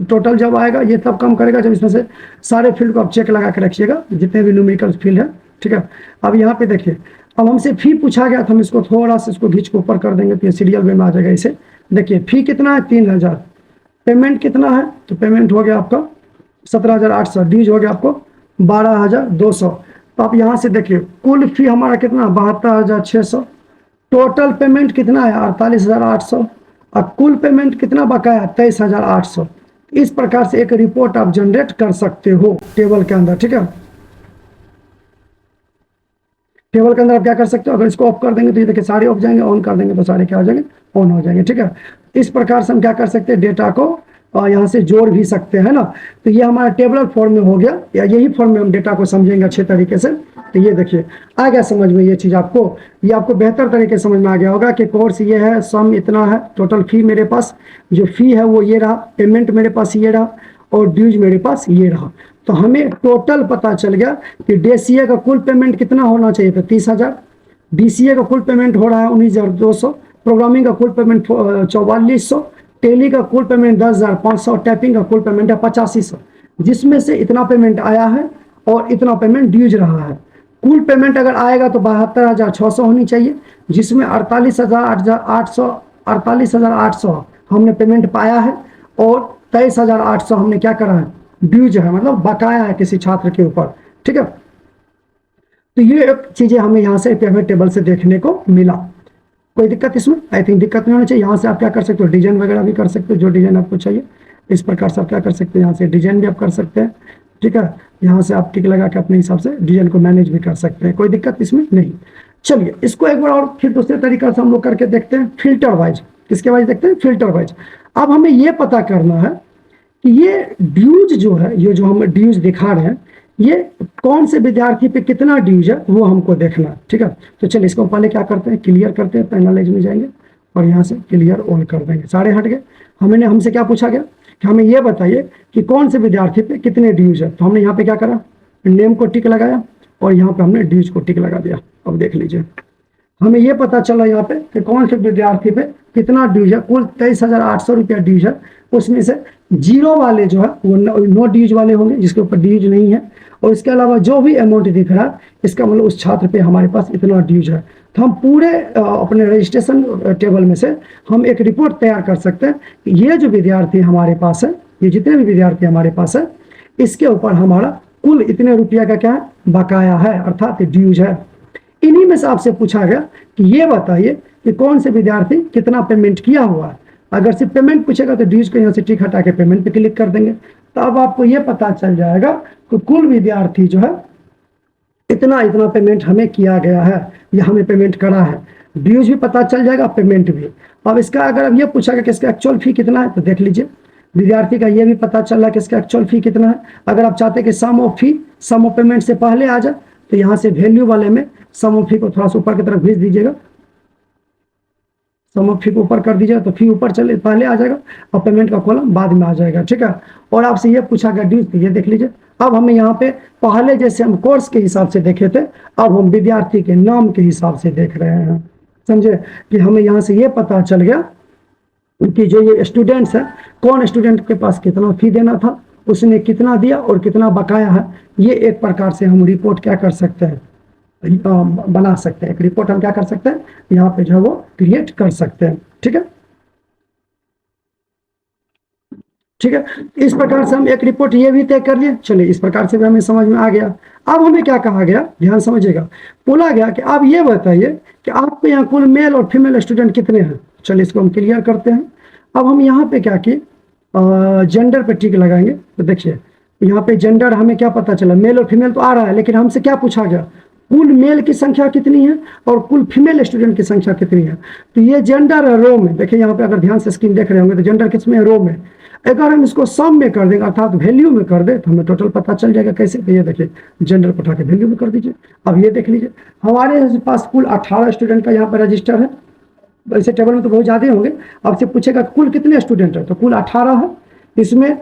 टोटल जब आएगा ये तब कम करेगा जब इसमें से सारे फील्ड को आप चेक लगा के रखिएगा, जितने भी न्यूमेरिकल फील्ड है, ठीक है। अब यहाँ पे देखिए, अब हमसे फी पूछा गया था, हम इसको थोड़ा सा इसको खींच के ऊपर कर देंगे तो ये सीरियल वे में आ जाएगा। इसे देखिए फी कितना है, 3,000, पेमेंट कितना है, तो पेमेंट हो गया आपका 17,800, ड्यूज हो गया आपको 12,200। तो आप यहाँ से देखिए कुल फी हमारा कितना, 72,600, टोटल पेमेंट कितना है 48,800, और कुल पेमेंट कितना बकाया, 23,800। इस प्रकार से एक रिपोर्ट आप जनरेट कर सकते हो टेबल के अंदर, ठीक है। टेबल के अंदर आप क्या कर सकते हो, अगर इसको ऑफ कर देंगे तो ये देखिए सारे ऑफ जाएंगे, ऑन कर देंगे तो सारे क्या हो जाएंगे, ऑन हो जाएंगे, ठीक है। इस प्रकार से हम क्या कर सकते हैं, डेटा को यहाँ से जोड़ भी सकते हैं ना। तो ये हमारा टेबलर फॉर्म में हो गया, या यही फॉर्म में हम डेटा को समझेंगे अच्छे तरीके से। तो ये देखिए आ गया समझ में ये चीज़ आपको, ये आपको बेहतर तरीके से समझ में आ गया होगा कि कोर्स ये है, सम इतना है, टोटल फी मेरे पास जो फी है वो ये रहा, पेमेंट मेरे पास ये रहा, और ड्यूज मेरे पास ये रहा। तो हमें टोटल पता चल गया कि डीसीए का कुल पेमेंट कितना होना चाहिए था, 30,000, डीसीए का कुल पेमेंट हो रहा है 19,200, प्रोग्रामिंग का कुल पेमेंट 4400, टेली का कुल पेमेंट 10,500, टाइपिंग का कुल पेमेंट है 8500, जिसमें से इतना पेमेंट आया है और इतना पेमेंट ड्यूज रहा है। कुल पेमेंट अगर आएगा तो 72,600 होनी चाहिए, जिसमें 48,800 हमने पेमेंट पाया है, और 23,800 हमने क्या करा है, ड्यूज है, मतलब बकाया है किसी छात्र के ऊपर, ठीक है। तो ये चीजें हमें यहाँ से पेमेंट टेबल से देखने को मिला। कोई दिक्कत इसमें, आई थिंक दिक्कत नहीं होनी चाहिए। यहाँ से आप क्या कर सकते हो, डिजाइन वगैरह भी कर सकते हो, जो डिजाइन आपको चाहिए इस प्रकार से आप क्या कर सकते हैं, यहाँ से डिजाइन भी आप कर सकते हैं, ठीक है। यहाँ से आप टिक लगा के अपने हिसाब से डिजाइन को मैनेज भी कर सकते हैं, कोई दिक्कत इसमें नहीं। चलिए इसको एक बार और फिर दूसरे तरीका से हम लोग करके देखते हैं, फिल्टर वाइज। किसके वाइज देखते हैं, फिल्टर वाइज। अब हमें ये पता करना है कि ये ड्यूज जो है, ये जो हम ड्यूज दिखा रहे हैं, ये कौन से विद्यार्थी पे कितना ड्यूज है वो हमको देखना है, ठीक है। तो चलिए इसको पहले क्या करते हैं, क्लियर करते हैं, पैनलाइज में जाएंगे और यहाँ से क्लियर ऑल कर देंगे, सारे हट गए। हमसे क्या पूछा गया कि हमें ये बताइए कि कौन से विद्यार्थी पे कितने ड्यूज है। तो हमने यहाँ पे क्या करा, नेम को टिक लगाया और यहाँ पे हमने ड्यूज को टिक लगा दिया। अब देख लीजिए हमें ये पता चला यहाँ पे कि कौन से विद्यार्थी पे कितना ड्यूज है। कुल 23,800 रुपया ड्यूज है, उसमें से जीरो वाले जो है वो नो ड्यूज वाले होंगे, जिसके ऊपर ड्यूज नहीं है, और इसके अलावा जो भी अमाउंट दिख रहा है इसका मतलब उस छात्र पे हमारे पास इतना ड्यूज है। तो हम पूरे अपने रजिस्ट्रेशन टेबल में से हम एक रिपोर्ट तैयार कर सकते हैं कि ये जो विद्यार्थी हमारे पास है, ये जितने भी विद्यार्थी हमारे पास है, इसके ऊपर हमारा कुल इतने रुपया का क्या है, बकाया है, अर्थात ड्यूज है। इन्हीं में से आपसे पूछा गया कि ये बताइए कि कौन से विद्यार्थी कितना पेमेंट किया हुआ है। अगर सिर्फ पेमेंट पूछेगा तो ड्यूज को यहाँ से टिक हटा के पेमेंट पे क्लिक कर देंगे, तो अब आपको ये पता चल जाएगा कि कुल विद्यार्थी जो है इतना इतना पेमेंट हमें किया गया है, या हमें पेमेंट करा है। ड्यूज भी पता चल जाएगा, पेमेंट भी। अब इसका अगर अब ये पूछा गया कि इसका एक्चुअल फी कितना है, तो देख लीजिए विद्यार्थी का ये भी पता चल रहा है कि इसका एक्चुअल फी कितना है। अगर आप चाहते हैं कि some of fee some of payment से पहले आ जाए, तो यहाँ से वैल्यू वाले में सम ऑफ फी को थोड़ा सा ऊपर की तरफ भेज दीजिएगा, सम ऑफ फी को ऊपर कर दीजिएगा तो फी ऊपर चले पहले आ जाएगा और पेमेंट का कॉलम बाद में आ जाएगा, ठीक है। और आपसे ये पूछा गया ड्यूज, तो ये देख लीजिए। अब हमें यहाँ पे पहले जैसे हम कोर्स के हिसाब से देखे थे, अब हम विद्यार्थी के नाम के हिसाब से देख रहे हैं, समझे। कि हमें यहाँ से ये पता चल गया कि जो ये स्टूडेंट्स है, कौन स्टूडेंट के पास कितना फी देना था, उसने कितना दिया और कितना बकाया है। ये एक प्रकार से हम रिपोर्ट क्या कर सकते हैं, बना सकते हैं। एक रिपोर्ट हम क्या कर सकते हैं, यहाँ पे जो है वो क्रिएट कर सकते हैं, ठीक है। ठीक है, इस प्रकार से हम एक रिपोर्ट ये भी तय कर लिए। चलिए, इस प्रकार से भी हमें समझ में आ गया। अब हमें क्या कहा गया, ध्यान समझिएगा। बोला गया कि आप ये बताइए कि आपके यहाँ कुल मेल और फीमेल स्टूडेंट कितने हैं। चलिए, इसको हम क्लियर करते हैं। अब हम यहाँ पे क्या किए, जेंडर पे टिक लगाएंगे। तो देखिए, यहाँ पे जेंडर हमें क्या पता चला, मेल और फीमेल तो आ रहा है, लेकिन हमसे क्या पूछा गया, कुल मेल की संख्या कितनी है और कुल फीमेल स्टूडेंट की संख्या कितनी है। तो ये जेंडर है रो में। देखिए यहाँ पे अगर ध्यान से स्क्रीन देख रहे होंगे तो जेंडर किस में है, रो में। अगर हम इसको सम में कर देंगे, अर्थात वैल्यू में कर दे, तो हमें टोटल पता चल जाएगा। कैसे, तो ये देखिए, जेंडर को उठा के वैल्यू में कर दीजिए। अब ये देख लीजिए, हमारे पास कुल 18 स्टूडेंट का यहाँ पर रजिस्टर है। वैसे टेबल में तो बहुत ज़्यादा होंगे। आपसे पूछेगा कुल कितने स्टूडेंट है, तो कुल 18 है। इसमें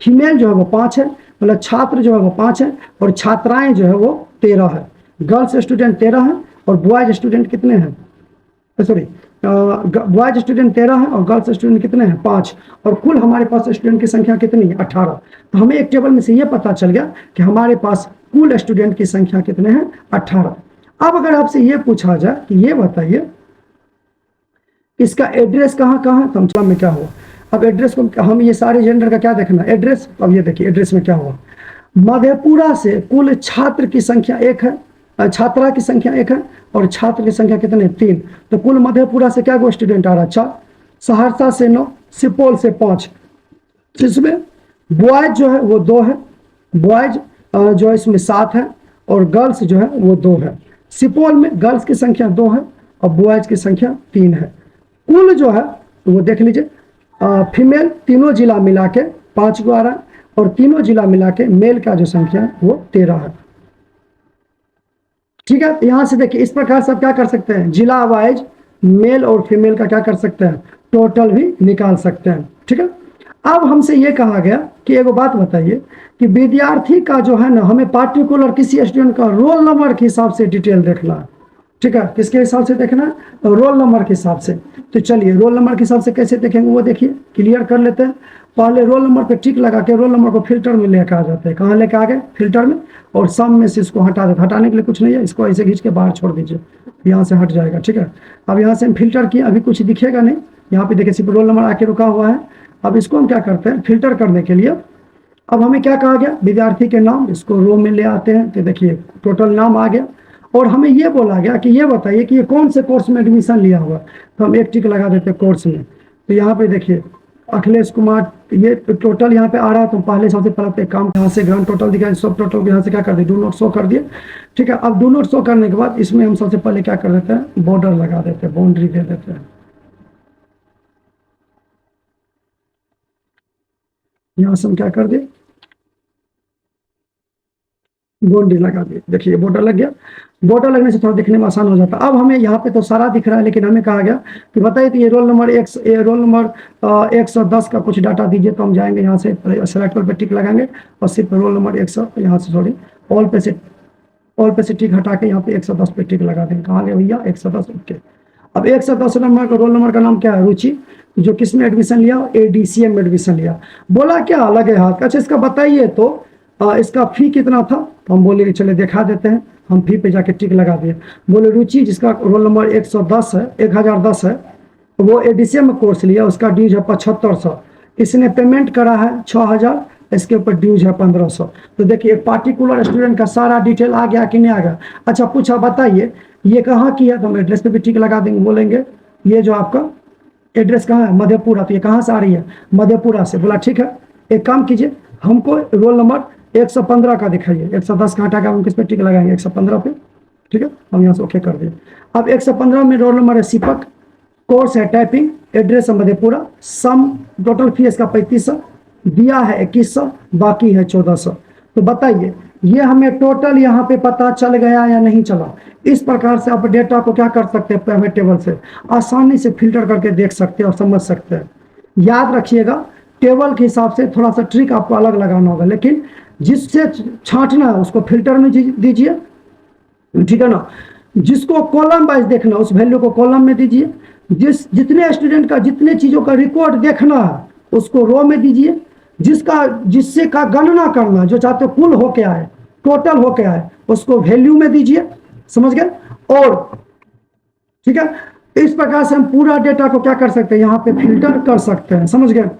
फीमेल जो है वो 5 है, मतलब छात्र जो है वो 5 है, और छात्राएं जो है वो 13 है। गर्ल्स स्टूडेंट 13 है और बॉयज स्टूडेंट कितने हैं, सॉरी, बॉयज स्टूडेंट 13 है और गर्ल्स स्टूडेंट कितने हैं, 5। और कुल हमारे पास स्टूडेंट की संख्या कितनी है, 18। तो हमें एक टेबल में से ये पता चल गया कि हमारे पास कुल स्टूडेंट की संख्या कितने हैं, 18। अब अगर आपसे ये पूछा जाए कि ये बताइए इसका एड्रेस कहाँ कहाँ है, तो हम में क्या हुआ। अब एड्रेस को हम ये सारे जेंडर का क्या देखना, एड्रेस। अब ये देखिए एड्रेस में क्या हुआ, मधेपुरा से कुल छात्र की संख्या 1 है, छात्रा की संख्या 1 है, और छात्र की संख्या कितने, 3। तो कुल मधेपुरा से क्या गो स्टूडेंट आ रहा है, 4। सहरसा से 9, सुपौल से 5। जिसमें बॉयज जो है वो 2 है, बॉयज जो है इसमें 7 है, और गर्ल्स जो है वो 2 है। सुपौल में गर्ल्स की संख्या 2 है और बॉयज की संख्या 3 है। कुल जो है वो देख लीजिए, फीमेल तीनों जिला मिला के 5 गो आ रहा है, और तीनों जिला मिला के मेल का जो संख्या है वो 13 है। ठीक है, यहां से देखिए, इस प्रकार से आप क्या कर सकते हैं, जिला वाइज मेल और फीमेल का क्या कर सकते हैं, टोटल भी निकाल सकते हैं। ठीक है, अब हमसे ये कहा गया कि एगो बात बताइए कि विद्यार्थी का जो है ना, हमें पार्टिकुलर किसी स्टूडेंट का रोल नंबर के हिसाब से डिटेल देखना है। ठीक है, किसके हिसाब से देखना है, तो रोल नंबर के हिसाब से। तो चलिए, रोल नंबर के हिसाब से कैसे देखेंगे वो देखिए, क्लियर कर लेते हैं। पहले रोल नंबर पे टिक लगा के रोल नंबर को फिल्टर में लेकर आ जाते हैं। कहाँ लेकर आ गए, फिल्टर में, और सम में से इसको हटा देते। हटाने के लिए कुछ नहीं है, इसको ऐसे खींच के बाहर छोड़ दीजिए, यहाँ से हट जाएगा। ठीक है, अब यहाँ से हम फिल्टर किए, अभी कुछ दिखेगा नहीं। यहाँ पे देखिए सिर्फ रोल नंबर आके रुका हुआ है। अब इसको हम क्या करते हैं, फिल्टर करने के लिए अब हमें क्या कहा गया, विद्यार्थी के नाम, इसको रो में ले आते हैं। तो देखिए टोटल नाम आ गया, और हमें ये बोला गया कि ये बताइए कि ये कौन से कोर्स में एडमिशन लिया हुआ। तो हम एक टिक लगा देते हैं कोर्स में। तो यहाँ पे देखिए अखिलेश कुमार, ये टोटल यहाँ पे आ रहा है। तो पहले सबसे पहले एक काम, यहाँ से ग्रांड टोटल दिखा, सब टोटल यहाँ से क्या कर दिए, डू नॉट शो कर दिए। ठीक है, अब डू नॉट शो करने के बाद इसमें हम सबसे पहले क्या कर देते हैं, बॉर्डर लगा देते हैं, बाउंड्री दे देते हैं। यहाँ से हम क्या कर दिए, बाउंड्री लगा दी। देखिए बॉर्डर लग गया। बॉर्डर लगने से थोड़ा दिखने में आसान हो जाता है। अब हमें यहाँ पे तो सारा दिख रहा है, लेकिन हमें कहा गया कि बताइए तो ये रोल नंबर 110 का कुछ डाटा दीजिए। तो हम जाएंगे यहाँ से सेलेक्ट पे टिक लगाएंगे, और सिर्फ रोल नंबर 100 यहाँ से सॉरी ऑल पे से टिक हटा के यहाँ पे 110 पे टिक लगा देंगे। कहाँ गए भैया, 110। ओके, अब 110 नंबर का रोल नंबर का नाम क्या है, रुचि, जो किस में एडमिशन लिया, ADCM में एडमिशन लिया। बोला क्या, लगे हाथ। अच्छा, इसका बताइए तो इसका फी कितना था। तो हम बोले कि चले दिखा देते हैं। हम फी पे जाके टिक लगा दिए। बोले रुचि, जिसका रोल नंबर 110 है, 1010 है, वो ADCM में कोर्स लिया, उसका ड्यूज है 7500। इसने पेमेंट करा है 6000, इसके ऊपर ड्यूज है 1500। तो देखिए एक पार्टिकुलर स्टूडेंट का सारा डिटेल आ गया कि नहीं आ गया। अच्छा, पूछा बताइए ये कहाँ की है, तो हम एड्रेस पे भी टिक लगा देंगे। बोलेंगे ये जो आपका एड्रेस कहाँ है, मधेपुरा। तो ये कहाँ से आ रही है, मधेपुरा से। बोला ठीक है, एक काम कीजिए, हमको रोल नंबर 115 का दिखाइए। 110 का हटा के हम किस पे टिक लगाएंगे, 115 पे। ठीक है, हम यहाँ से ओके कर दिए। अब 115 में रोल नंबर है सीपक, कोर्स है टाइपिंग, एड्रेस है मधेपुरा, सम टोटल फी इसका 3500, दिया है 2100, बाकी है 1400। तो बताइए ये हमें टोटल यहाँ पे पता चल गया या नहीं चला। इस प्रकार से आप डेटा को क्या कर सकते हैं, पेमेंट टेबल से आसानी से फिल्टर करके देख सकते हैं और समझ सकते हैं। याद रखिएगा, टेबल के हिसाब से थोड़ा सा ट्रिक आपको अलग लगाना होगा, लेकिन जिससे छांटना है उसको फिल्टर में दीजिए। ठीक है ना, जिसको कॉलम वाइज देखना उस वैल्यू को कॉलम में दीजिए। जितने स्टूडेंट का जितने चीजों का रिकॉर्ड देखना है उसको रो में दीजिए। जिससे का गणना करना, जो चाहते कुल होके आए, टोटल होके आए, उसको वैल्यू में दीजिए। समझ गए। और ठीक है, इस प्रकार से हम पूरा डेटा को क्या कर सकते हैं, यहाँ पे फिल्टर कर सकते हैं। समझ गए।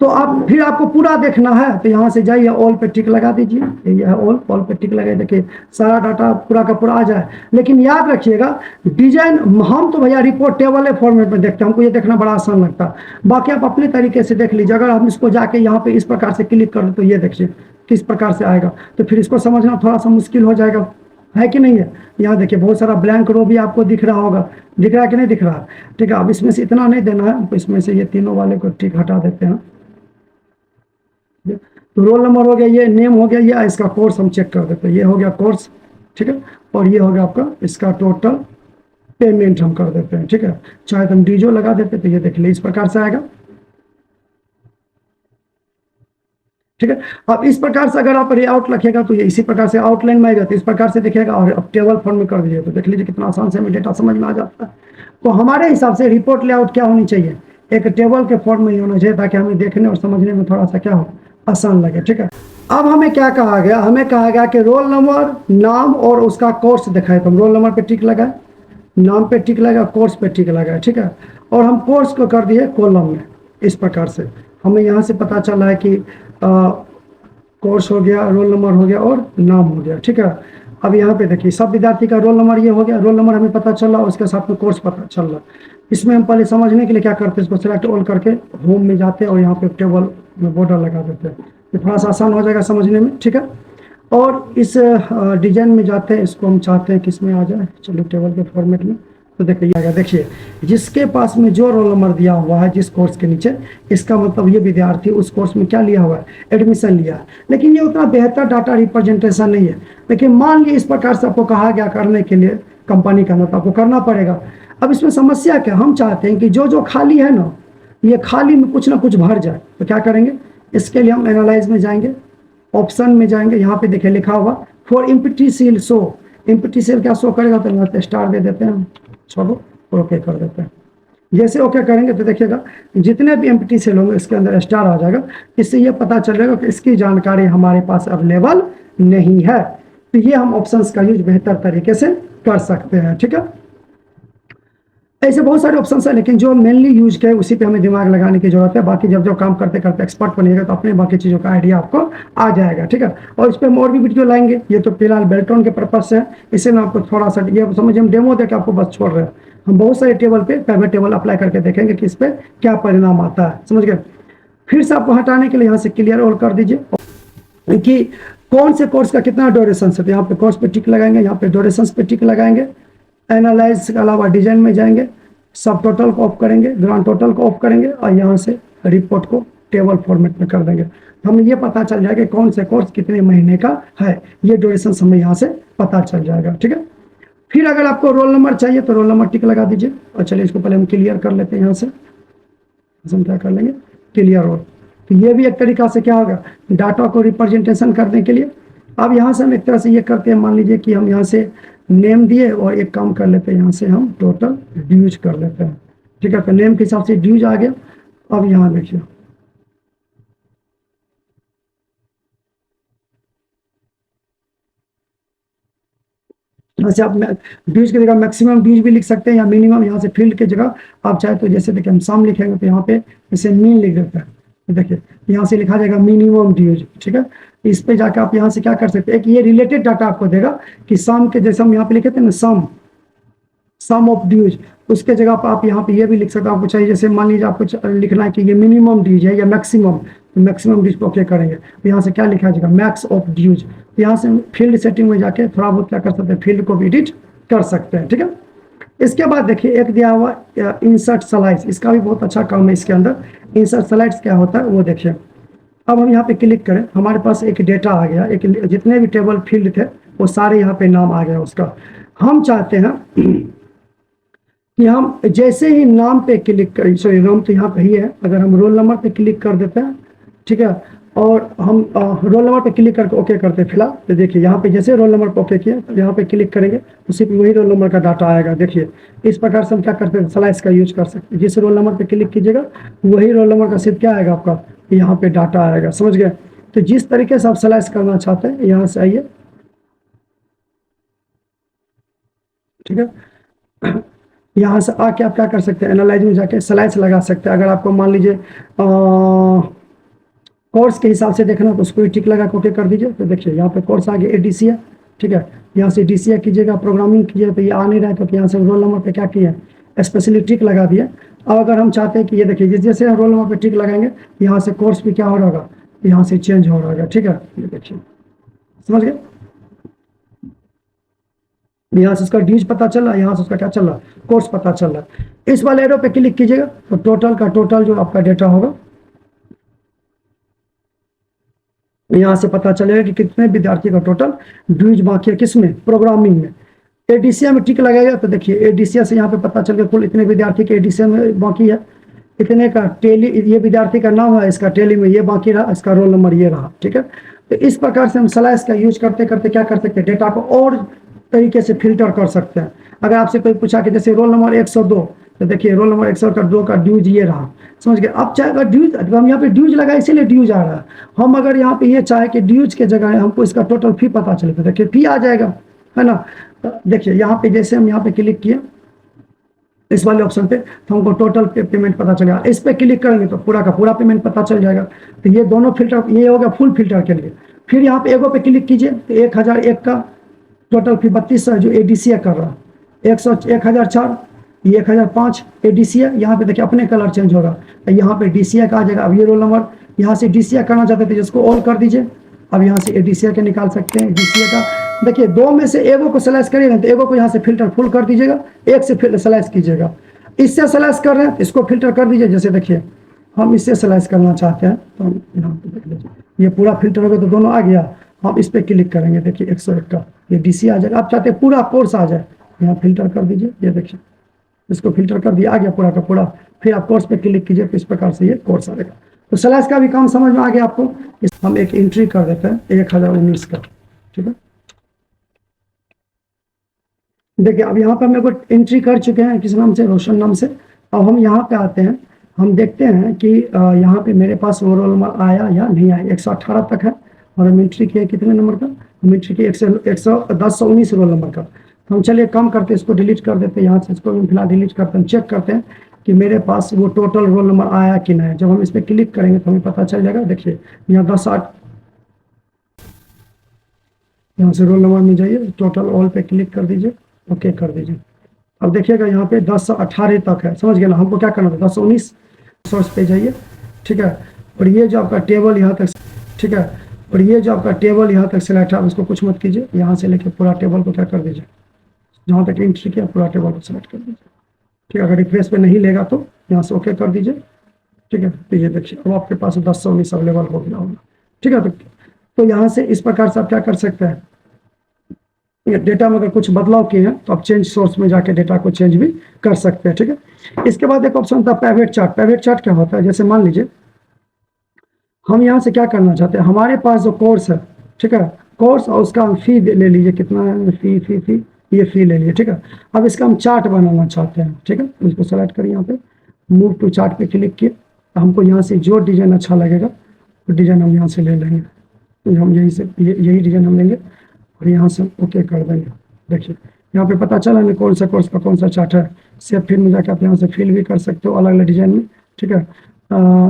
तो आप फिर आपको पूरा देखना है तो यहाँ से जाइए, ऑल पे टिक लगा दीजिए, ये है ऑल, ऑल पे टिक लगाइए, देखिए सारा डाटा पूरा का पूरा आ जाए। लेकिन याद रखिएगा डिजाइन हम तो भैया रिपोर्ट टेबल फॉर्मेट में देखते हैं, हमको ये देखना बड़ा आसान लगता है। बाकी आप अपने तरीके से देख लीजिए। अगर हम इसको जाके यहाँ पे इस प्रकार से क्लिक कर तो ये देखिए किस प्रकार से आएगा, तो फिर इसको समझना थोड़ा सा मुश्किल हो जाएगा, है कि नहीं है। यहाँ देखिए बहुत सारा ब्लैंक रो भी आपको दिख रहा होगा, दिख रहा है कि नहीं दिख रहा। ठीक है, अब इसमें से इतना नहीं देना है, तो इसमें से ये तीनों वाले को टिक हटा देते हैं। तो रोल नंबर हो गया, ये नेम हो गया, ये इसका कोर्स हम चेक कर देते हैं, ये हो गया कोर्स। ठीक है, और ये हो गया आपका इसका टोटल पेमेंट हम कर देते हैं। ठीक है, चाहे तो हम डीजो लगा देते तो ये देख लीजिए इस प्रकार से आएगा। ठीक है, अब इस प्रकार से अगर आप लेआउट रखेगा तो ये इसी प्रकार से आउटलाइन में आएगा, तो इस प्रकार से दिखेगा। और अब टेबल फॉर्म में कर दीजिए तो देख लीजिए कितना आसान से हमें डेटा समझ में आ जाता है। तो हमारे हिसाब से रिपोर्ट लेआउट क्या होनी चाहिए, एक टेबल के फॉर्म में ही होना चाहिए, ताकि हमें देखने और समझने में थोड़ा सा क्या हो, आसान लगे। ठीक है, अब हमें क्या कहा गया, हमें कहा गया कि रोल नंबर, नाम और उसका कोर्स दिखाए, तो हम रोल नंबर पे टिक लगाए, नाम पे टिक लगा, कोर्स पे टिक लगाए। ठीक है, और हम कोर्स को कर दिए कॉलम में। इस प्रकार से हमें यहाँ से पता चला है कि कोर्स हो गया, रोल नंबर हो गया और नाम हो गया। ठीक है, अब यहाँ पे देखिए सब विद्यार्थी का रोल नंबर ये हो गया, रोल नंबर हमें पता चला, उसके साथ में कोर्स पता चल रहा। इसमें हम पहले समझने के लिए क्या करते हैं, इसको सेलेक्ट ऑल करके होम में जाते हैं और यहाँ पे टेबल में बॉर्डर लगा देते हैं, तो थोड़ा सा आसान हो जाएगा समझने में। ठीक है, और इस डिजाइन में जाते हैं, इसको हम चाहते हैं कि इसमें आ जाए, चलो टेबल के फॉर्मेट में, तो देखिए देखिए जिसके पास में जो रोल नंबर दिया हुआ है जिस कोर्स के नीचे, इसका मतलब ये विद्यार्थी उस कोर्स में क्या लिया हुआ है, एडमिशन लिया है। लेकिन ये उतना बेहतर डाटा रिप्रेजेंटेशन नहीं है। लेकिन मान लीजिए इस प्रकार से आपको कहा गया करने के लिए कंपनी का, मतलब आपको करना पड़ेगा। अब इसमें समस्या क्या, हम चाहते हैं कि जो जो खाली है ना, ये खाली में कुछ ना कुछ भर जाए, तो क्या करेंगे, इसके लिए हम एनालाइज में जाएंगे, ऑप्शन में जाएंगे, यहाँ पे देखिए लिखा हुआ for empty cell show, empty cell क्या शो करेगा, तो यहाँ पे स्टार दे देते हैं, चलो ओके कर देते हैं। जैसे ओके करेंगे तो देखिएगा जितने भी एम्प्टी सेल होंगे इसके अंदर स्टार आ जाएगा। इससे ये पता चल जाएगा कि इसकी जानकारी हमारे पास अवेलेबल नहीं है। तो ये हम ऑप्शंस का यूज बेहतर तरीके से कर सकते हैं। ठीक है, ऐसे बहुत सारे ऑप्शंस है, लेकिन जो मेनली यूज किया है उसी पे हमें दिमाग लगाने की जरूरत है। बाकी जब काम करते करते एक्सपर्ट बनिएगा तो अपने बाकी चीज़ों का आइडिया आपको आ जाएगा। ठीक है, और इस पर हम और भी वीडियो लाएंगे। ये तो फिलहाल बेल्ट्रॉन के पर्पज से है, इसे मैं आपको थोड़ा सा ये समझ, हम डेमो देकर आपको बस छोड़ रहे हैं। हम बहुत सारे टेबल पे प्राइवेट टेबल अप्लाई करके देखेंगे कि इस पर क्या परिणाम आता है, समझ गए। फिर से आपको हटाने के लिए यहाँ से क्लियर ऑल कर दीजिए कि कौन से कोर्स का कितना ड्यूरेशन है, तो यहाँ पे कोर्स पे टिक लगाएंगे, यहाँ पे ड्यूरेशन पे टिक लगाएंगे, एनालाइज के अलावा डिजाइन में जाएंगे, सब टोटल को ऑफ करेंगे, ग्रांड टोटल को ऑफ करेंगे और यहाँ से रिपोर्ट को टेबल फॉर्मेट में कर देंगे। हमें ये पता चल जाएगा कौन से कोर्स कितने महीने का है, ये ड्यूरेशन हमें यहाँ से पता चल जाएगा। ठीक है, फिर अगर आपको रोल नंबर चाहिए तो रोल नंबर टिक लगा दीजिए। और चलिए इसको पहले हम क्लियर कर लेते हैं, यहाँ से हम क्या कर लेंगे, क्लियर रोल। तो ये भी एक तरीका से क्या होगा, डाटा को रिप्रेजेंटेशन करने के लिए। अब यहाँ से हम एक तरह से ये करते हैं, मान लीजिए कि हम यहाँ से नेम दिए और एक काम कर लेते हैं, यहाँ से हम टोटल ड्यूज कर लेते हैं। ठीक है, तो नेम के हिसाब से ड्यूज आ गया। अब यहाँ देखिए जैसे आप ड्यूज की जगह मैक्सिमम ड्यूज भी लिख सकते हैं या मिनिमम, यहाँ से फील्ड की जगह आप चाहे तो जैसे देखिए हम सम लिखेंगे तो यहाँ पे जैसे मीन लिख देते हैं, तो देखिए यहाँ से लिखा जाएगा मिनिमम ड्यूज। ठीक है, इस पे जाकर आप यहाँ से क्या कर सकते हैं, एक ये रिलेटेड डाटा आपको देगा कि सम के जैसे हम यहाँ पे लिखे थे ना, सम ऑफ ड्यूज, उसके जगह पर आप यहाँ पे ये भी लिख सकते हो। आपको चाहिए जैसे मान लीजिए आपको लिखना है कि ये मिनिमम ड्यूज है या मैक्सिमम, तो मैक्सिमम ड्यूज को ओके करेंगे, तो यहाँ से क्या लिखा जाएगा, मैक्स ऑफ ड्यूज। तो यहाँ से फील्ड सेटिंग में जाके थोड़ा बहुत क्या कर सकते हैं, फील्ड को भी एडिट कर सकते हैं। ठीक है, इसके बाद देखिए एक दिया हुआ इंसर्ट स्लाइड्स, इसका भी बहुत अच्छा काम है इसके अंदर। इंसर्ट स्लाइड्स क्या होता है वो देखिए। अब हम यहाँ पे क्लिक करें, हमारे पास एक डेटा आ गया, एक जितने भी टेबल फील्ड थे वो सारे यहाँ पे नाम आ गया उसका। हम चाहते हैं कि हम जैसे ही नाम पे क्लिक करें, सॉरी नाम तो यहाँ पे ही है, अगर हम रोल नंबर पे क्लिक कर देते हैं, ठीक है, और हम रोल नंबर पे क्लिक करके ओके करते हैं फिलहाल, तो देखिए यहाँ पे जैसे रोल नंबर पे ओके किया तो यहाँ पे क्लिक करेंगे तो सिर्फ वही रोल नंबर का डाटा आएगा। देखिए इस प्रकार से हम क्या करते हैं, स्लाइस का यूज कर सकते हैं। जिस रोल नंबर पे क्लिक कीजिएगा वही रोल नंबर का सिर्फ क्या आएगा, आपका यहाँ पे डाटा आएगा, समझ गए। तो जिस तरीके से आप स्लाइस करना चाहते हैं यहाँ से आइए, ठीक है, यहाँ से आके आप क्या कर सकते हैं, एनालाइज में जाके स्लाइस लगा सकते हैं। अगर आपको मान लीजिए कोर्स के हिसाब से देखना तो उसको भी टिक लगा के ओके कर दीजिए। तो देखिए यहाँ पे कोर्स आ गया ADCA, ठीक है। यहाँ से DCA कीजिएगा, प्रोग्रामिंग कीजिए, तो ये आ नहीं रहा है तो यहाँ से रोल नंबर पे क्या किया, स्पेशली टिक लगा दिया। अब अगर हम चाहते हैं कि ये देखिए जैसे रोल नंबर पे टिक लगाएंगे, यहाँ से कोर्स भी क्या हो रहा होगा, यहाँ से चेंज हो रहा होगा, ठीक है। ये देखिए, समझ गए। यहाँ से उसका ड्यूज पता चल रहा है, यहाँ से उसका क्या चल रहा है, कोर्स पता चल रहा है। इस वाले एरो पे क्लिक कीजिएगा तो टोटल का टोटल जो आपका डेटा होगा यहाँ से पता चलेगा कि कितने विद्यार्थी का टोटल ड्यूज बाकी है, किसमें, प्रोग्रामिंग में। ADCA में टिक लगाएगा तो देखिए ADCA से यहाँ पे पता चल गया कुल इतने विद्यार्थी के ADCA में बाकी है, इतने का टेली, ये विद्यार्थी का नाम है, इसका टेली में ये बाकी रहा, इसका रोल नंबर ये रहा, ठीक है। तो इस प्रकार से हम स्लैश का यूज करते करते क्या कर सकते हैं, डेटा को और तरीके से फिल्टर कर सकते हैं। अगर आपसे कोई पूछा कि जैसे रोल नंबर 102, तो देखिए रोल नंबर 102 का ड्यूज ये रहा, समझ गए। अब चाहे अगर ड्यूज, हम यहाँ पे ड्यूज लगा इसीलिए ड्यूज आ रहा है। हम अगर यहाँ पे ये चाहे कि ड्यूज के जगह हमको इसका टोटल फी पता चले तो देखिए फी आ जाएगा, है ना। तो देखिए यहाँ पे जैसे हम यहाँ पे क्लिक किए इस वाले ऑप्शन पे, तो हमको टोटल पेमेंट पता चलेगा। इस पे क्लिक करेंगे तो पूरा का पूरा पेमेंट पता चल जाएगा। तो ये दोनों फिल्टर, ये हो गया फुल फिल्टर के लिए। फिर यहाँ पे एगो पे क्लिक कीजिए तो 1001 का टोटल फी 3200 है जो ADCA कर रहा है, 1004, ये 1005 ADCA। यहाँ पे देखिए अपने कलर चेंज होगा, तो यहाँ पे DCA का आ जाएगा। अब ये रोल नंबर यहाँ से DCA करना चाहते थे जिसको ऑल कर दीजिए। अब यहाँ से ADCA के निकाल सकते हैं, DCA का देखिए दो में से एगो को सिलेक्ट करिएगा तो एगो को यहाँ से फिल्टर फुल कर दीजिएगा, एक से फिर सिलेक्ट कीजिएगा। इससे सिलेक्ट कर रहे हैं इसको फिल्टर कर दीजिए। जैसे देखिए हम इससे सिलेक्ट करना चाहते हैं तो हम यहाँ पे देख लीजिए ये पूरा फिल्टर हो गया, तो दोनों आ गया। हम इस पर क्लिक करेंगे, देखिए 101 का ये DC आ जाएगा। आप चाहते हैं पूरा कोर्स आ जाए, यहाँ फिल्टर कर दीजिए, ये देखिए इसको फिल्टर कर दिया, आ गया पूरा का पूरा। फिर आप कोर्स पे क्लिक कीजिए तो इस प्रकार से ये कोर्स आएगा। तो स्लैश का भी काम समझ में आ गया आपको। हम एक एंट्री कर देते हैं 1019 का, ठीक है। देखिए अब यहाँ पर हम एक एंट्री कर चुके हैं, किस नाम से, रोशन नाम से। अब हम यहाँ पे आते हैं, हम देखते हैं कि यहाँ पे मेरे पास वो रोल नंबर आया या नहीं आया। 118 तक है और हम एंट्री किए कितने नंबर का, हम एंट्री किए 1019 रोल नंबर का। तो हम चलिए कम करते हैं, इसको डिलीट कर देते हैं यहाँ से, इसको हम फिलहाल डिलीट करते हैं। चेक करते हैं कि मेरे पास वो टोटल रोल नंबर आया कि नहीं। जब हम इस पर क्लिक करेंगे तो हमें पता चल जाएगा। देखिए यहाँ 10-8, यहाँ से रोल नंबर में जाइए, टोटल ऑल पे क्लिक कर दीजिए, ओके कर दीजिए। अब देखिएगा यहाँ पे 10 से 18 तक है, समझ गए ना। हमको क्या करना था, 10-19 सोर्स पे जाइए, ठीक है। और ये जो आपका टेबल यहाँ तक, ठीक है, और ये जो आपका टेबल यहाँ तक सिलेक्ट है उसको कुछ मत कीजिए। यहाँ से लेके पूरा टेबल को क्या कर दीजिए, जहाँ तक एंट्री किया पूरा टेबल को सिलेक्ट कर दीजिए, ठीक है। अगर रिफ्रेश पे नहीं लेगा तो यहाँ से ओके कर दीजिए, ठीक है। तो ये देखिए अब आपके पास 10 से 19 अवेलेबल हो गया होगा, ठीक है। तो यहाँ से इस प्रकार से आप क्या कर सकते हैं, डेटा में अगर कुछ बदलाव किए हैं तो आप चेंज सोर्स में जाके डेटा को चेंज भी कर सकते हैं, ठीक है। इसके बाद एक ऑप्शन था प्राइवेट चार्ट। प्राइवेट चार्ट क्या होता है, जैसे मान लीजिए हम यहाँ से क्या करना चाहते हैं, हमारे पास जो कोर्स है, ठीक है, कोर्स और उसका हम फी ले लीजिए, कितना है फी, ये फी ले लीजिए, ठीक है। अब इसका हम चार्ट बनाना चाहते हैं, ठीक है। इसको सेलेक्ट करिए, यहाँ पे मूव टू चार्ट पे क्लिक किए, तो हमको यहाँ से जो डिजाइन अच्छा लगेगा वो डिजाइन हम यहाँ से ले लेंगे। तो हम यही से यही डिजाइन हम लेंगे और यहाँ से ओके कर देंगे। देखिए यहाँ पे पता चला नहीं कौन सा कोर्स का कौन सा चार्ट है। सेव फिल में जाकर आप यहाँ से फिल भी कर सकते हो अलग अलग डिजाइन में, ठीक है।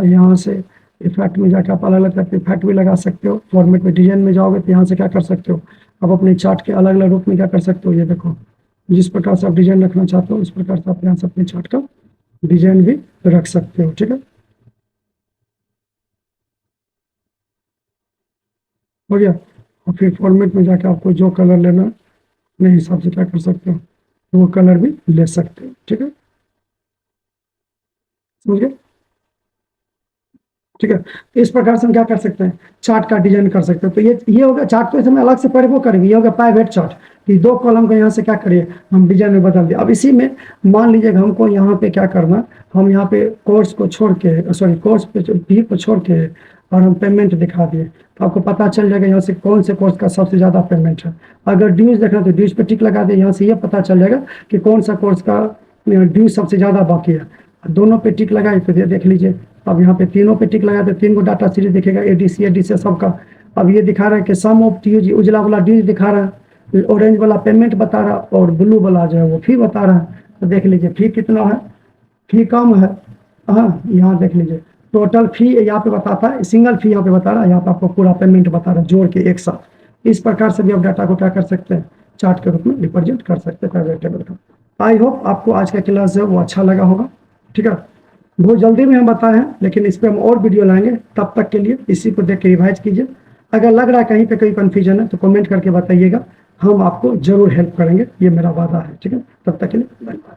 यहाँ से इफेक्ट में जाकर आप अलग अलग टाइप इफेक्ट भी लगा सकते हो। फॉर्मेट में डिजाइन में जाओगे तो यहाँ से क्या कर सकते हो, आप अपने चार्ट के अलग अलग रूप में क्या कर सकते हो। ये देखो जिस प्रकार से आप डिजाइन रखना चाहते हो उस प्रकार से आप यहाँ से अपने चार्ट का डिजाइन भी रख सकते हो, ठीक है। हो गया। और फिर फॉर्मेट में जाकर आपको जो कलर लेना है अपने हिसाब से क्या कर सकते हो, वो कलर भी ले सकते हो, ठीक है। समझ गए, ठीक है। तो इस प्रकार से हम क्या कर सकते हैं, चार्ट का डिजाइन कर सकते हैं। तो ये होगा चार्ट, तो इसमें अलग से पढ़े वो करेंगे। ये होगा प्राइवेट चार्ट, कि दो कॉलम को यहाँ से क्या करिए हम डिजाइन में बदल दिए। अब इसी में मान लीजिएगा हमको यहाँ पे क्या करना, हम यहाँ पे कोर्स को छोड़ के, सॉरी कोर्स पे फी को छोड़ के और हम पेमेंट दिखा दिए, तो आपको पता चल जाएगा यहाँ से कौन से कोर्स का सबसे ज़्यादा पेमेंट है। अगर ड्यूज देखना तो ड्यूज पे टिक लगा दिए, यहाँ से ये पता चल जाएगा कि कौन सा कोर्स का ड्यूज सबसे ज़्यादा बाकी है। दोनों पे टिक लगाए तो ये देख लीजिए। अब यहाँ पे तीनों पे टिक लगा तो 3 को डाटा सीरीज दिखेगा, ADCA सबका। अब ये दिखा रहा है कि सम ऑफ ड्यूज, उजला वाला ड्यूज दिखा रहा है, ऑरेंज वाला पेमेंट बता रहा है और ब्लू वाला जो है वो फी बता रहा है। तो देख लीजिए फी कितना है, फी कम है, हाँ यहाँ देख लीजिए टोटल फी यहाँ पे बताता है, सिंगल फी यहाँ पे बता रहा है, यहाँ पे आपको पूरा पेमेंट बता रहा है जोड़ के एक साथ। इस प्रकार से भी आप डाटा को क्या कर सकते हैं, चार्ट के रूप में रिप्रेजेंट कर सकते हैं प्राइवेट टेबल का। आई होप आपको आज का क्लास जो है वो अच्छा लगा होगा। ठीक है, बहुत जल्दी में हम बताए हैं, लेकिन इस पर हम और वीडियो लाएंगे। तब तक के लिए इसी को देख के रिवाइज कीजिए। अगर लग रहा है कहीं पे कोई कन्फ्यूजन है तो कमेंट करके बताइएगा, हम आपको जरूर हेल्प करेंगे, ये मेरा वादा है। ठीक है, तब तक के लिए धन्यवाद।